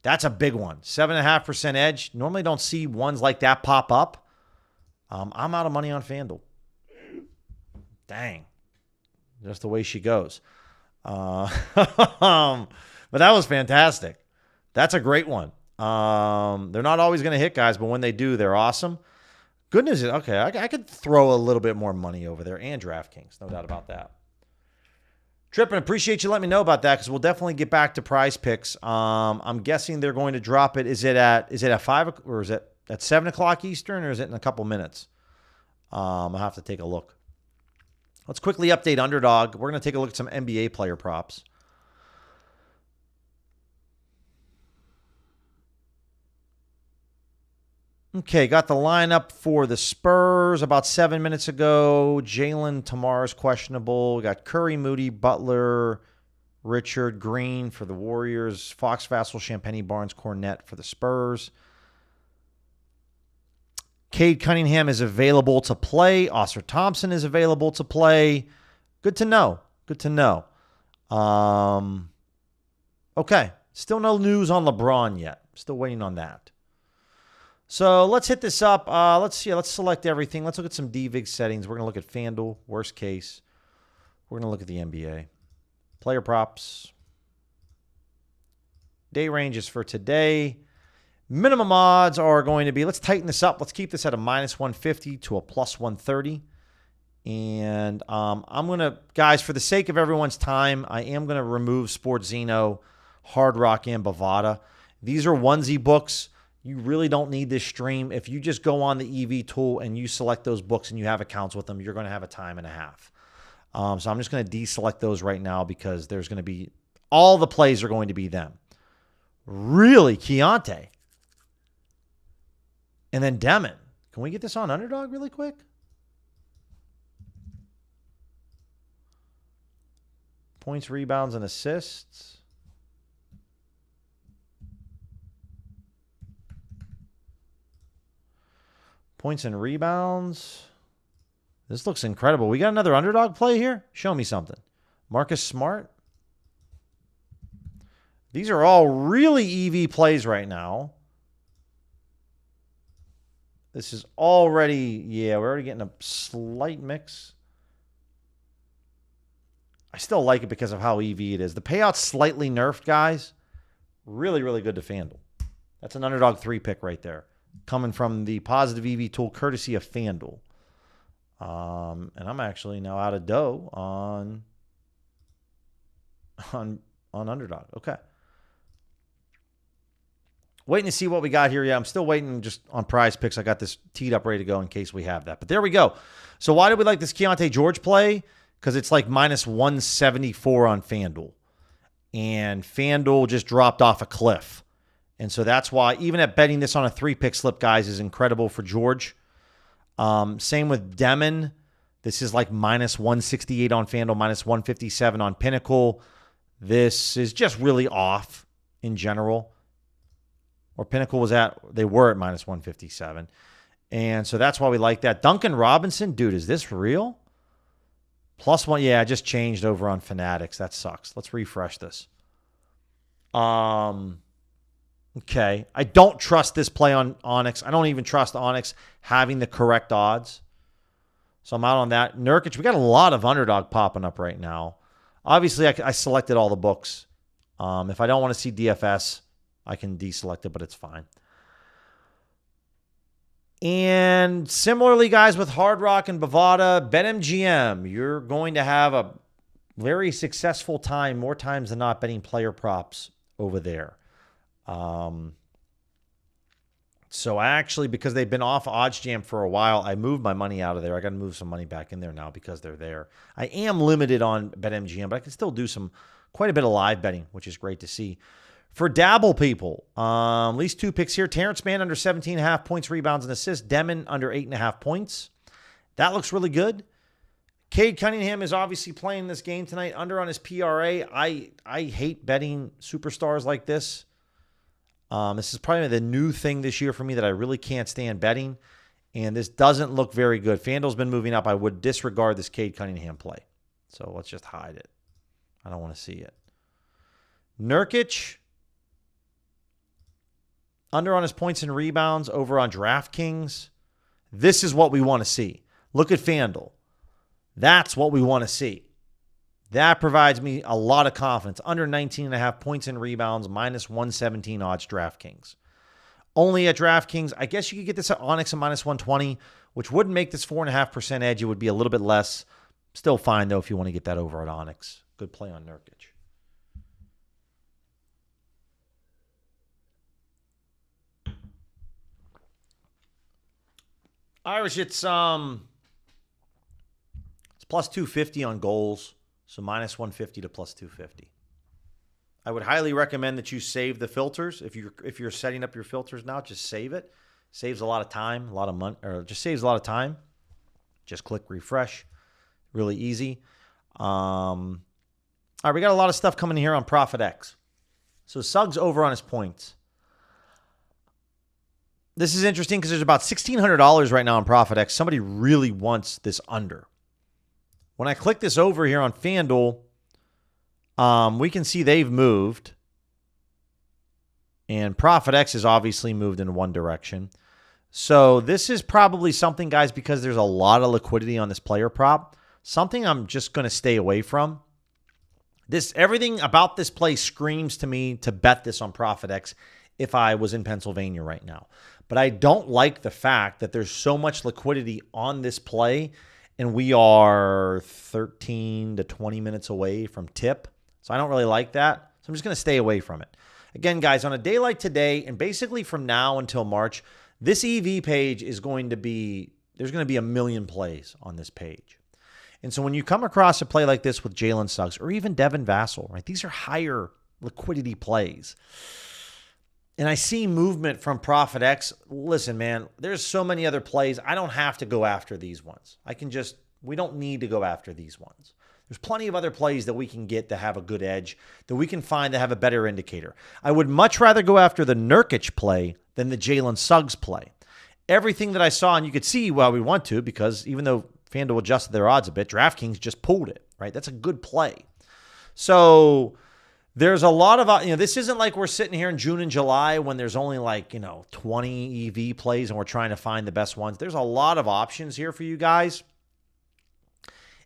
That's a big one. 7.5% edge. Normally don't see ones like that pop up. I'm out of money on FanDuel. Dang. Just the way she goes. But that was fantastic. That's a great one. They're not always going to hit, guys, but when they do, they're awesome. Good news is, okay, I could throw a little bit more money over there, and DraftKings, no doubt about that. Trippin', appreciate you letting me know about that, because we'll definitely get back to PrizePicks. I'm guessing they're going to drop it. Is it at 5 or is it at 7 o'clock Eastern, or is it in a couple minutes? I'll have to take a look. Let's quickly update Underdog. We're going to take a look at some NBA player props. Okay, got the lineup for the Spurs about 7 minutes ago. Jalen Tamar's questionable. We got Curry, Moody, Butler, Richard, Green for the Warriors. Fox, Vassell, Champagny, Barnes, Cornette for the Spurs. Cade Cunningham is available to play. Oscar Thompson is available to play. Good to know. Okay, still no news on LeBron yet. Still waiting on that. So let's hit this up. Let's select everything. Let's look at some DVIG settings. We're going to look at FanDuel, worst case. We're going to look at the NBA. Player props. Day ranges for today. Minimum odds are going to be, let's tighten this up. Let's keep this at a minus 150 to a plus 130. And I'm going to, guys, for the sake of everyone's time, I am going to remove Sportzino, Hard Rock, and Bovada. These are onesie books. You really don't need this stream. If you just go on the EV tool and you select those books and you have accounts with them, you're going to have a time and a half. So I'm just going to deselect those right now, because there's going to be, all the plays are going to be them. Really, Keontae. And then Demon. Can we get this on Underdog really quick? Points, rebounds, and assists. Points and rebounds. This looks incredible. We got another Underdog play here? Show me something. Marcus Smart. These are all really EV plays right now. This is already, we're already getting a slight mix. I still like it because of how EV it is. The payout's slightly nerfed, guys. Really, really good to FanDuel. That's an Underdog 3 pick right there, coming from the positive EV tool, courtesy of FanDuel. And I'm actually now out of dough on Underdog. Okay. Waiting to see what we got here. Yeah, I'm still waiting just on PrizePicks. I got this teed up ready to go in case we have that. But there we go. So why do we like this Keontae George play? Because it's like minus 174 on FanDuel. And FanDuel just dropped off a cliff. And so that's why, even at betting this on a 3-pick slip, guys, is incredible for George. Same with Demon. This is like minus 168 on FanDuel, minus 157 on Pinnacle. This is just really off in general. Or Pinnacle they were at minus 157. And so that's why we like that. Duncan Robinson, dude, is this real? Plus one, yeah, I just changed over on Fanatics. That sucks. Let's refresh this. Okay. I don't trust this play on Onyx. I don't even trust Onyx having the correct odds. So I'm out on that. Nurkic, we got a lot of underdog popping up right now. Obviously, I selected all the books. If I don't want to see DFS, I can deselect it, but it's fine. And similarly, guys, with Hard Rock and Bovada, BetMGM, you're going to have a very successful time, more times than not, betting player props over there. So I actually, because they've been off OddsJam for a while, I moved my money out of there. I got to move some money back in there now because they're there. I am limited on BetMGM, but I can still do quite a bit of live betting, which is great to see. For Dabble people, at least 2 picks here. Terrence Mann under 17.5 points, rebounds, and assists. Demon under 8.5 points. That looks really good. Cade Cunningham is obviously playing this game tonight under on his PRA. I hate betting superstars like this. This is probably the new thing this year for me that I really can't stand betting. And this doesn't look very good. FanDuel's been moving up. I would disregard this Cade Cunningham play. So let's just hide it. I don't want to see it. Nurkic, under on his points and rebounds over on DraftKings. This is what we want to see. Look at FanDuel. That's what we want to see. That provides me a lot of confidence. Under 19.5 points and rebounds, minus 117 odds DraftKings. Only at DraftKings. I guess you could get this at Onyx at minus 120, which wouldn't make this 4.5% edge. It would be a little bit less. Still fine, though, if you want to get that over at Onyx. Good play on Nurkic. Irish, it's plus 250 on goals. So minus 150 to plus 250. I would highly recommend that you save the filters. If you're setting up your filters now, just save it. Saves a lot of time, a lot of money, or just saves a lot of time. Just click refresh. Really easy. All right, we got a lot of stuff coming here on ProfitX. So Suggs over on his points. This is interesting because there's about $1,600 right now on ProfitX. Somebody really wants this under. When I click this over here on FanDuel, we can see they've moved. And ProfitX has obviously moved in one direction. So this is probably something, guys, because there's a lot of liquidity on this player prop, something I'm just going to stay away from. Everything about this play screams to me to bet this on ProfitX if I was in Pennsylvania right now. But I don't like the fact that there's so much liquidity on this play, and we are 13 to 20 minutes away from tip. So I don't really like that. So I'm just going to stay away from it. Again, guys, on a day like today, and basically from now until March, this EV page is going to be, there's going to be a million plays on this page. And so when you come across a play like this with Jalen Suggs or even Devin Vassell, right? These are higher liquidity plays. And I see movement from ProfitX. Listen, man, there's so many other plays. I don't have to go after these ones. We don't need to go after these ones. There's plenty of other plays that we can get to have a good edge, that we can find to have a better indicator. I would much rather go after the Nurkic play than the Jalen Suggs play. Everything that I saw, and you could see why we want to, because even though FanDuel adjusted their odds a bit, DraftKings just pulled it, right? That's a good play. So there's a lot of, this isn't like we're sitting here in June and July when there's only 20 EV plays and we're trying to find the best ones. There's a lot of options here for you guys.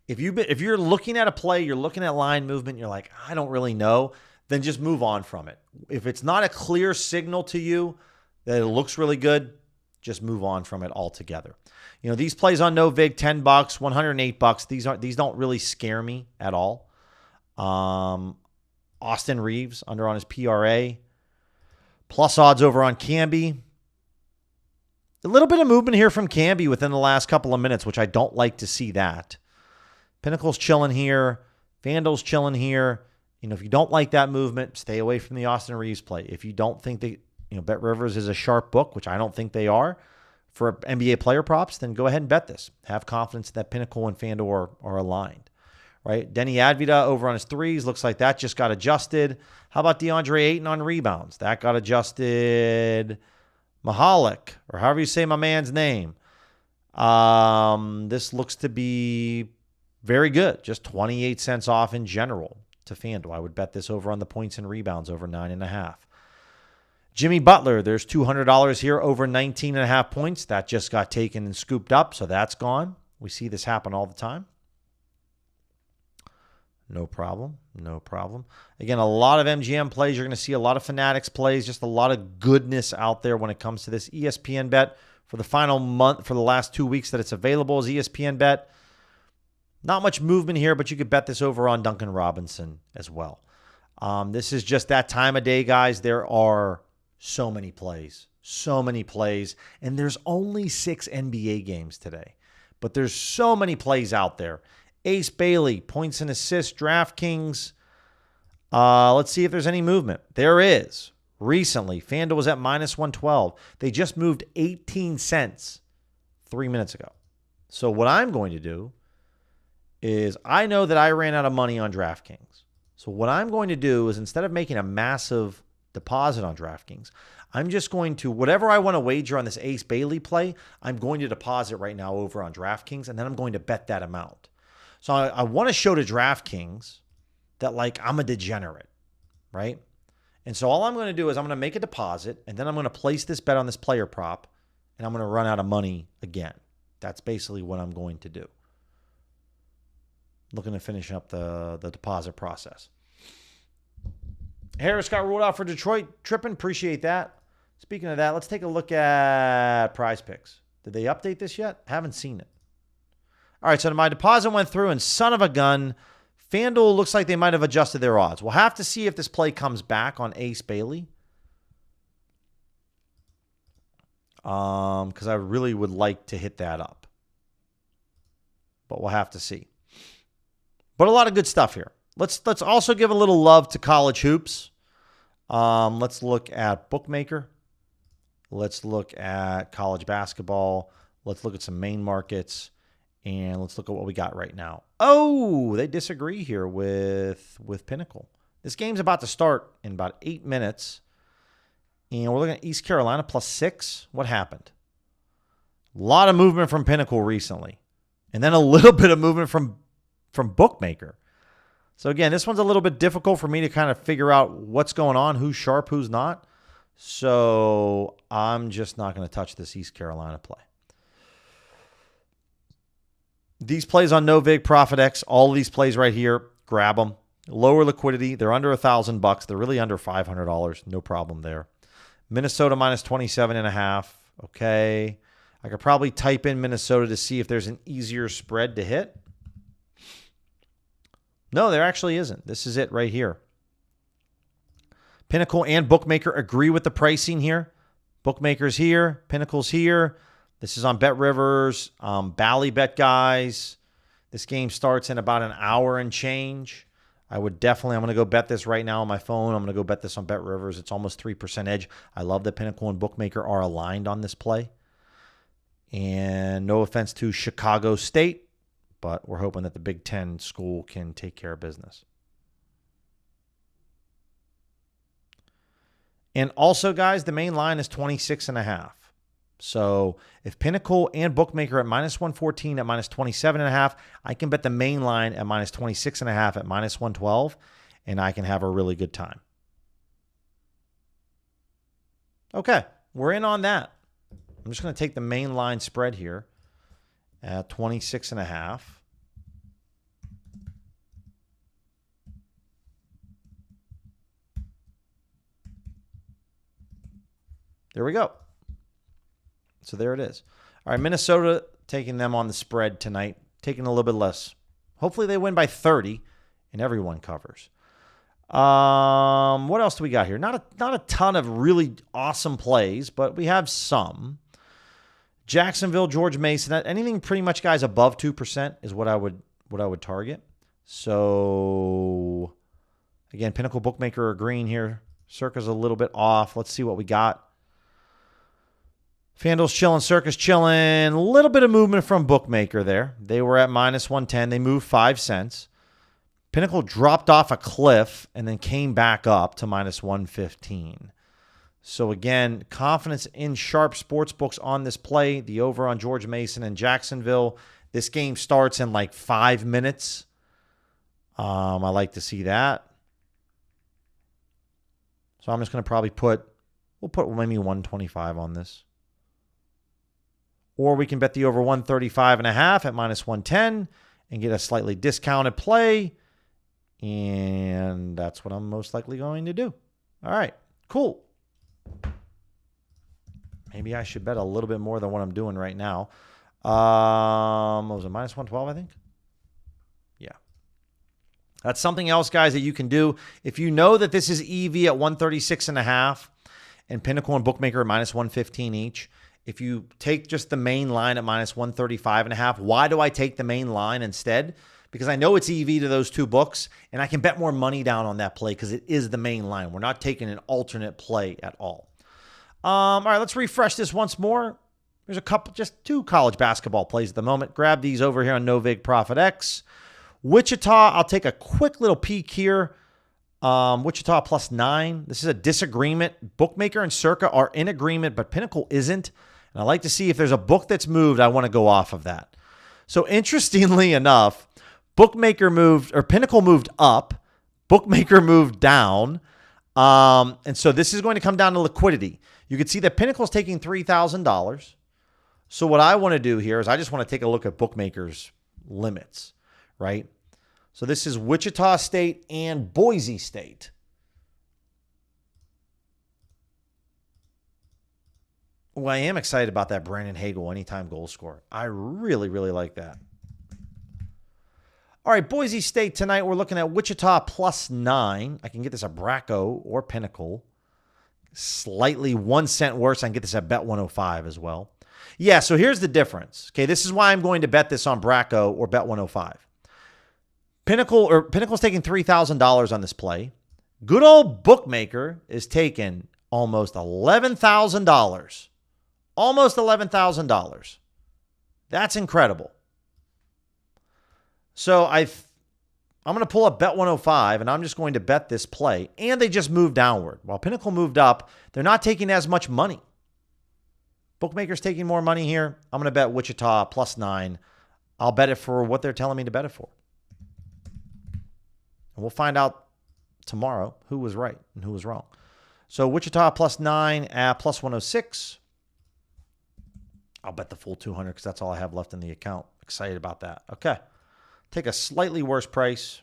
If you're looking at a play, you're looking at line movement, you're like, I don't really know, then just move on from it. If it's not a clear signal to you that it looks really good, just move on from it altogether. These plays on no vig, $10, $108, these don't really scare me at all. Austin Reeves under on his PRA. Plus odds over on Camby. A little bit of movement here from Camby within the last couple of minutes, which I don't like to see that. Pinnacle's chilling here. FanDuel's chilling here. If you don't like that movement, stay away from the Austin Reeves play. If you don't think that, Bet Rivers is a sharp book, which I don't think they are, for NBA player props, then go ahead and bet this. Have confidence that Pinnacle and FanDuel are aligned. Right? Denny Advida over on his threes. Looks like that just got adjusted. How about DeAndre Ayton on rebounds? That got adjusted. Mahalik, or however you say my man's name. This looks to be very good. Just 28 cents off in general. to FanDuel. I would bet this over on the points and rebounds over 9.5. Jimmy Butler, there's $200 here over 19.5 points. That just got taken and scooped up, so that's gone. We see this happen all the time. No problem. No problem. Again, a lot of MGM plays. You're going to see a lot of Fanatics plays, just a lot of goodness out there when it comes to this ESPN bet. For the final month, for the last 2 weeks that it's available as ESPN bet. Not much movement here, but you could bet this over on Duncan Robinson as well. This is just that time of day, guys. There are so many plays, and there's only 6 NBA games today. But there's so many plays out there. Ace Bailey, points and assists, DraftKings. Let's see if there's any movement. There is. Recently, FanDuel was at -112. They just moved 18 cents 3 minutes ago. So what I'm going to do is I know that I ran out of money on DraftKings. So what I'm going to do is instead of making a massive deposit on DraftKings, I'm just going to, whatever I want to wager on this Ace Bailey play, I'm going to deposit right now over on DraftKings, and then I'm going to bet that amount. So I want to show to DraftKings that, like, I'm a degenerate, right? And so all I'm going to do is I'm going to make a deposit, and then I'm going to place this bet on this player prop, and I'm going to run out of money again. That's basically what I'm going to do. Looking to finish up the deposit process. Harris got ruled out for Detroit. Tripping, appreciate that. Speaking of that, let's take a look at PrizePicks. Did they update this yet? Haven't seen it. All right, so my deposit went through, and son of a gun, FanDuel looks like they might have adjusted their odds. We'll have to see if this play comes back on Ace Bailey. Because I really would like to hit that up. But we'll have to see. But a lot of good stuff here. Let's also give a little love to college hoops. Let's look at Bookmaker. Let's look at college basketball. Let's look at some main markets. And let's look at what we got right now. Oh, they disagree here with Pinnacle. This game's about to start in about 8 minutes. And we're looking at East Carolina +6. What happened? A lot of movement from Pinnacle recently. And then a little bit of movement from Bookmaker. So again, this one's a little bit difficult for me to kind of figure out what's going on, who's sharp, who's not. So I'm just not going to touch this East Carolina play. These plays on NoVig, ProfitX, all of these plays right here, grab them. Lower liquidity. They're under $1,000. They're really under $500. No problem there. Minnesota -27.5. Okay. I could probably type in Minnesota to see if there's an easier spread to hit. No, there actually isn't. This is it right here. Pinnacle and Bookmaker agree with the pricing here. Bookmaker's here. Pinnacle's here. This is on BetRivers, Bally Bet guys. This game starts in about an hour and change. I'm going to go bet this right now on my phone. I'm going to go bet this on BetRivers. It's almost 3% edge. I love that Pinnacle and Bookmaker are aligned on this play. And no offense to Chicago State, but we're hoping that the Big Ten school can take care of business. And also, guys, the main line is 26.5. So if Pinnacle and Bookmaker at -114 at -27.5, I can bet the main line at -26.5 at -112, and I can have a really good time. Okay, we're in on that. I'm just going to take the main line spread here at 26.5. There we go. So there it is. All right, Minnesota taking them on the spread tonight, taking a little bit less. Hopefully they win by 30 and everyone covers. What else do we got here? Not a ton of really awesome plays, but we have some. Jacksonville, George Mason, anything pretty much, guys, above 2% is what I would target. So again, Pinnacle, Bookmaker are green here. Circa's a little bit off. Let's see what we got. FanDuel's chilling, Circus chilling. A little bit of movement from Bookmaker there. They were at -110. They moved 5 cents. Pinnacle dropped off a cliff and then came back up to -115. So again, confidence in sharp sports books on this play. The over on George Mason and Jacksonville. This game starts in like 5 minutes. I like to see that. So I'm just going to probably we'll put maybe 125 on this. Or we can bet the over 135.5 at -110 and get a slightly discounted play. And that's what I'm most likely going to do. All right, cool. Maybe I should bet a little bit more than what I'm doing right now. What was it, -112, I think? Yeah. That's something else, guys, that you can do. If you know that this is EV at 136.5 and Pinnacle and Bookmaker at -115 each, if you take just the main line at -135.5, why do I take the main line instead? Because I know it's EV to those two books, and I can bet more money down on that play because it is the main line. We're not taking an alternate play at all. All right, let's refresh this once more. There's just two college basketball plays at the moment. Grab these over here on NoVig Profit X. Wichita, I'll take a quick little peek here. Wichita +9. This is a disagreement. Bookmaker and Circa are in agreement, but Pinnacle isn't. And I like to see if there's a book that's moved, I want to go off of that. So interestingly enough, Pinnacle moved up. Bookmaker moved down. And so this is going to come down to liquidity. You can see that Pinnacle's taking $3,000. So what I want to do here is I just want to take a look at Bookmaker's limits, right? So this is Wichita State and Boise State. Well, I am excited about that Brandon Hagel anytime goal scorer. I really, really like that. All right, Boise State tonight, we're looking at Wichita +9. I can get this at Bracco or Pinnacle. Slightly 1 cent worse. I can get this at Bet 105 as well. Yeah, so here's the difference. Okay, this is why I'm going to bet this on Bracco or Bet 105. Pinnacle's taking $3,000 on this play. Good old Bookmaker is taking almost $11,000. Almost $11,000. That's incredible. So I'm going to pull up Bet 105, and I'm just going to bet this play. And they just moved downward. While Pinnacle moved up, they're not taking as much money. Bookmaker's taking more money here. I'm going to bet Wichita +9. I'll bet it for what they're telling me to bet it for. And we'll find out tomorrow who was right and who was wrong. So Wichita +9 at +106. I'll bet the full 200 because that's all I have left in the account. Excited about that. Okay. Take a slightly worse price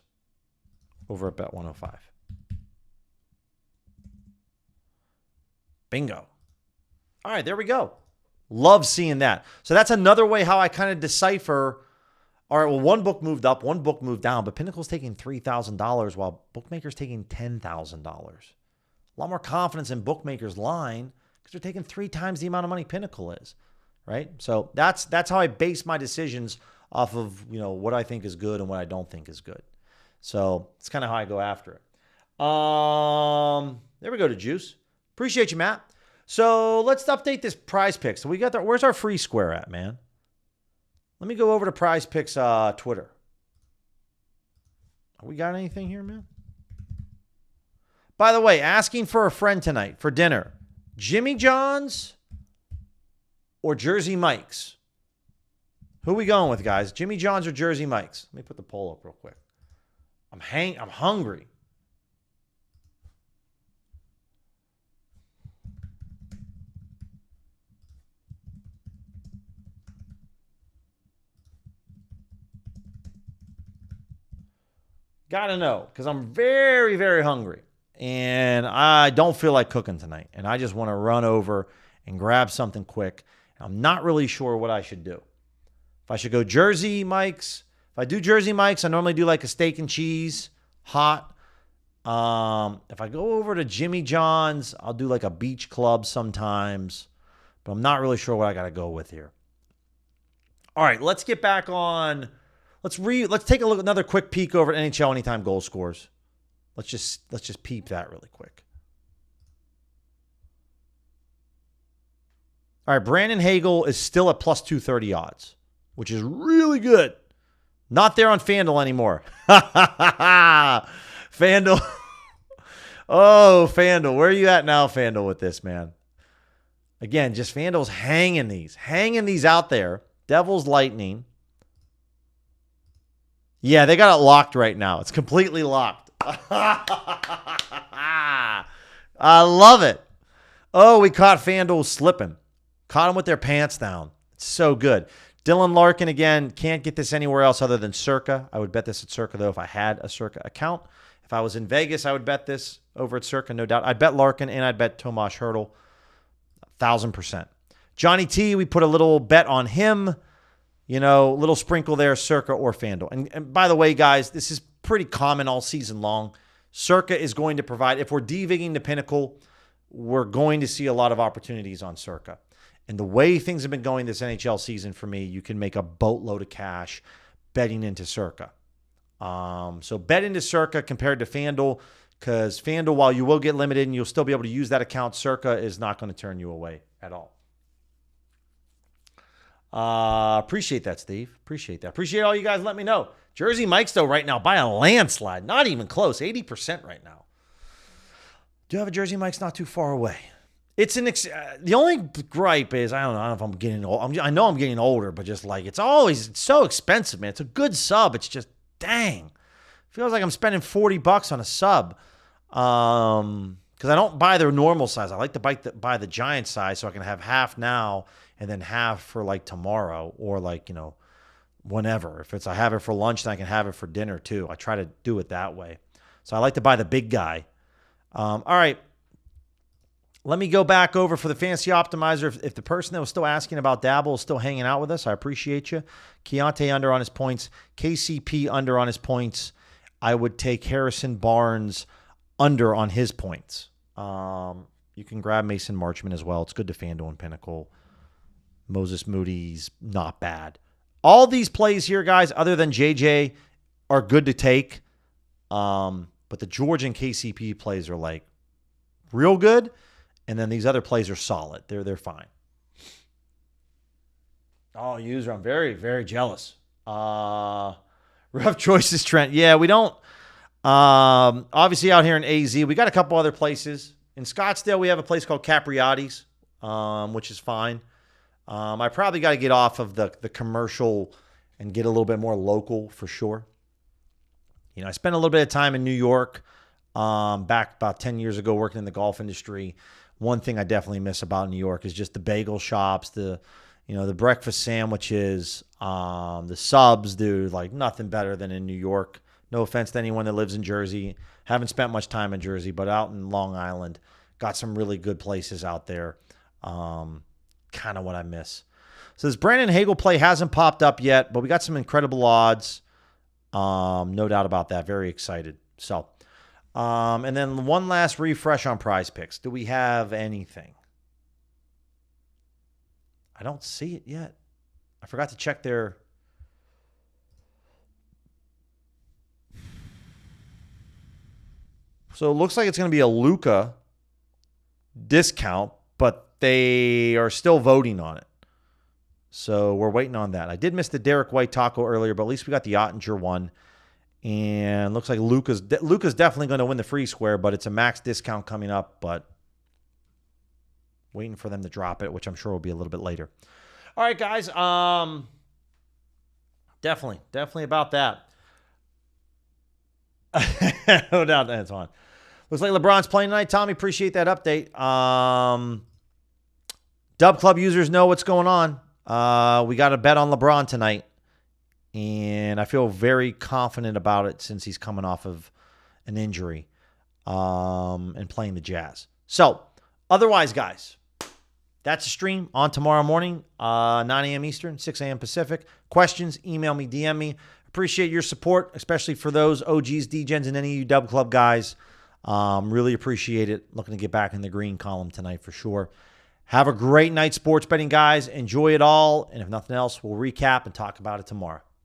over at Bet 105. Bingo. All right, there we go. Love seeing that. So that's another way how I kind of decipher. All right, well, one book moved up, one book moved down, but Pinnacle's taking $3,000 while Bookmaker's taking $10,000. A lot more confidence in Bookmaker's line because they're taking 3 times the amount of money Pinnacle is, right? So that's how I base my decisions off of, what I think is good and what I don't think is good. So it's kind of how I go after it. There we go to Juice. Appreciate you, Matt. So let's update this PrizePicks. So we got that. Where's our free square at, man? Let me go over to PrizePicks Twitter. We got anything here, man? By the way, asking for a friend tonight for dinner. Jimmy John's or Jersey Mike's? Who are we going with, guys? Jimmy John's or Jersey Mike's? Let me put the poll up real quick. I'm hungry. Gotta know, because I'm very, very hungry. And I don't feel like cooking tonight. And I just want to run over and grab something quick. I'm not really sure what I should do. If I should go Jersey Mike's. If I do Jersey Mike's, I normally do like a steak and cheese, hot. If I go over to Jimmy John's, I'll do like a beach club sometimes. But I'm not really sure what I got to go with here. All right, let's get back on. Let's take a look, another quick peek over at NHL anytime goal scores. Let's just peep that really quick. All right, Brandon Hagel is still at +230 odds, which is really good. Not there on FanDuel anymore. FanDuel. Oh, FanDuel. Where are you at now, FanDuel, with this, man? Again, just FanDuel's hanging these out there. Devils Lightning. Yeah, they got it locked right now. It's completely locked. I love it. Oh, we caught FanDuel slipping. Caught them with their pants down. It's so good. Dylan Larkin, again, can't get this anywhere else other than Circa. I would bet this at Circa, though, if I had a Circa account. If I was in Vegas, I would bet this over at Circa, no doubt. I'd bet Larkin and I'd bet Tomas Hertl, 1,000%. Johnny T, we put a little bet on him. You know, little sprinkle there, Circa or FanDuel. And by the way, guys, this is pretty common all season long. Circa is going to provide, if we're DVigging the Pinnacle, we're going to see a lot of opportunities on Circa. And the way things have been going this NHL season for me, you can make a boatload of cash betting into Circa. So bet into Circa compared to FanDuel, because FanDuel, while you will get limited and you'll still be able to use that account, Circa is not going to turn you away at all. Appreciate that, Steve. Appreciate that. Appreciate all you guys letting me know. Jersey Mike's, though, right now by a landslide. Not even close. 80% right now. Do have a Jersey Mike's not too far away. It's the only gripe is, I don't know if I'm getting old. I know I'm getting older, but just like, it's so expensive, man. It's a good sub. It's just, dang. Feels like I'm spending $40 on a sub. Because I don't buy their normal size. I like to buy the giant size so I can have half now and then half for like tomorrow or like, you know, whenever. If I have it for lunch, then I can have it for dinner too. I try to do it that way. So I like to buy the big guy. All right. Let me go back over for the Fantasy Optimizer. If the person that was still asking about Dabble is still hanging out with us, I appreciate you. Keontae under on his points. KCP under on his points. I would take Harrison Barnes under on his points. You can grab Mason Marchman as well. It's good to FanDuel and Pinnacle. Moses Moody's not bad. All these plays here, guys, other than JJ, are good to take. But the George and KCP plays are like real good. And then these other plays are solid. They're fine. Oh, user, I'm very, very jealous. Rough choices, Trent. Yeah, we don't. Obviously out here in AZ, we got a couple other places. In Scottsdale, we have a place called Capriati's, which is fine. I probably got to get off of the commercial and get a little bit more local for sure. You know, I spent a little bit of time in New York back about 10 years ago working in the golf industry. One thing I definitely miss about New York is just the bagel shops, the breakfast sandwiches, the subs, dude, like nothing better than in New York. No offense to anyone that lives in Jersey. Haven't spent much time in Jersey, but out in Long Island, got some really good places out there. Kind of what I miss. So this Brandon Hagel play hasn't popped up yet, but we got some incredible odds. No doubt about that. Very excited. So, and then one last refresh on PrizePicks. Do we have anything? I don't see it yet. I forgot to check their... So it looks like it's going to be a Luka discount, but they are still voting on it. So we're waiting on that. I did miss the Derek White taco earlier, but at least we got the Ottinger one. And looks like Luka's definitely going to win the free square, but it's a max discount coming up, but waiting for them to drop it, which I'm sure will be a little bit later. All right, guys. Definitely about that. No doubt that's on. Looks like LeBron's playing tonight. Tommy, appreciate that update. Dub Club users know what's going on. We got a bet on LeBron tonight, and I feel very confident about it since he's coming off of an injury and playing the Jazz. So, otherwise, guys, that's a stream on tomorrow morning, 9 a.m. Eastern, 6 a.m. Pacific. Questions, email me, DM me. Appreciate your support, especially for those OGs, DGens, and any of you Dub Club guys. Really appreciate it. Looking to get back in the green column tonight for sure. Have a great night, sports betting guys. Enjoy it all. And if nothing else, we'll recap and talk about it tomorrow.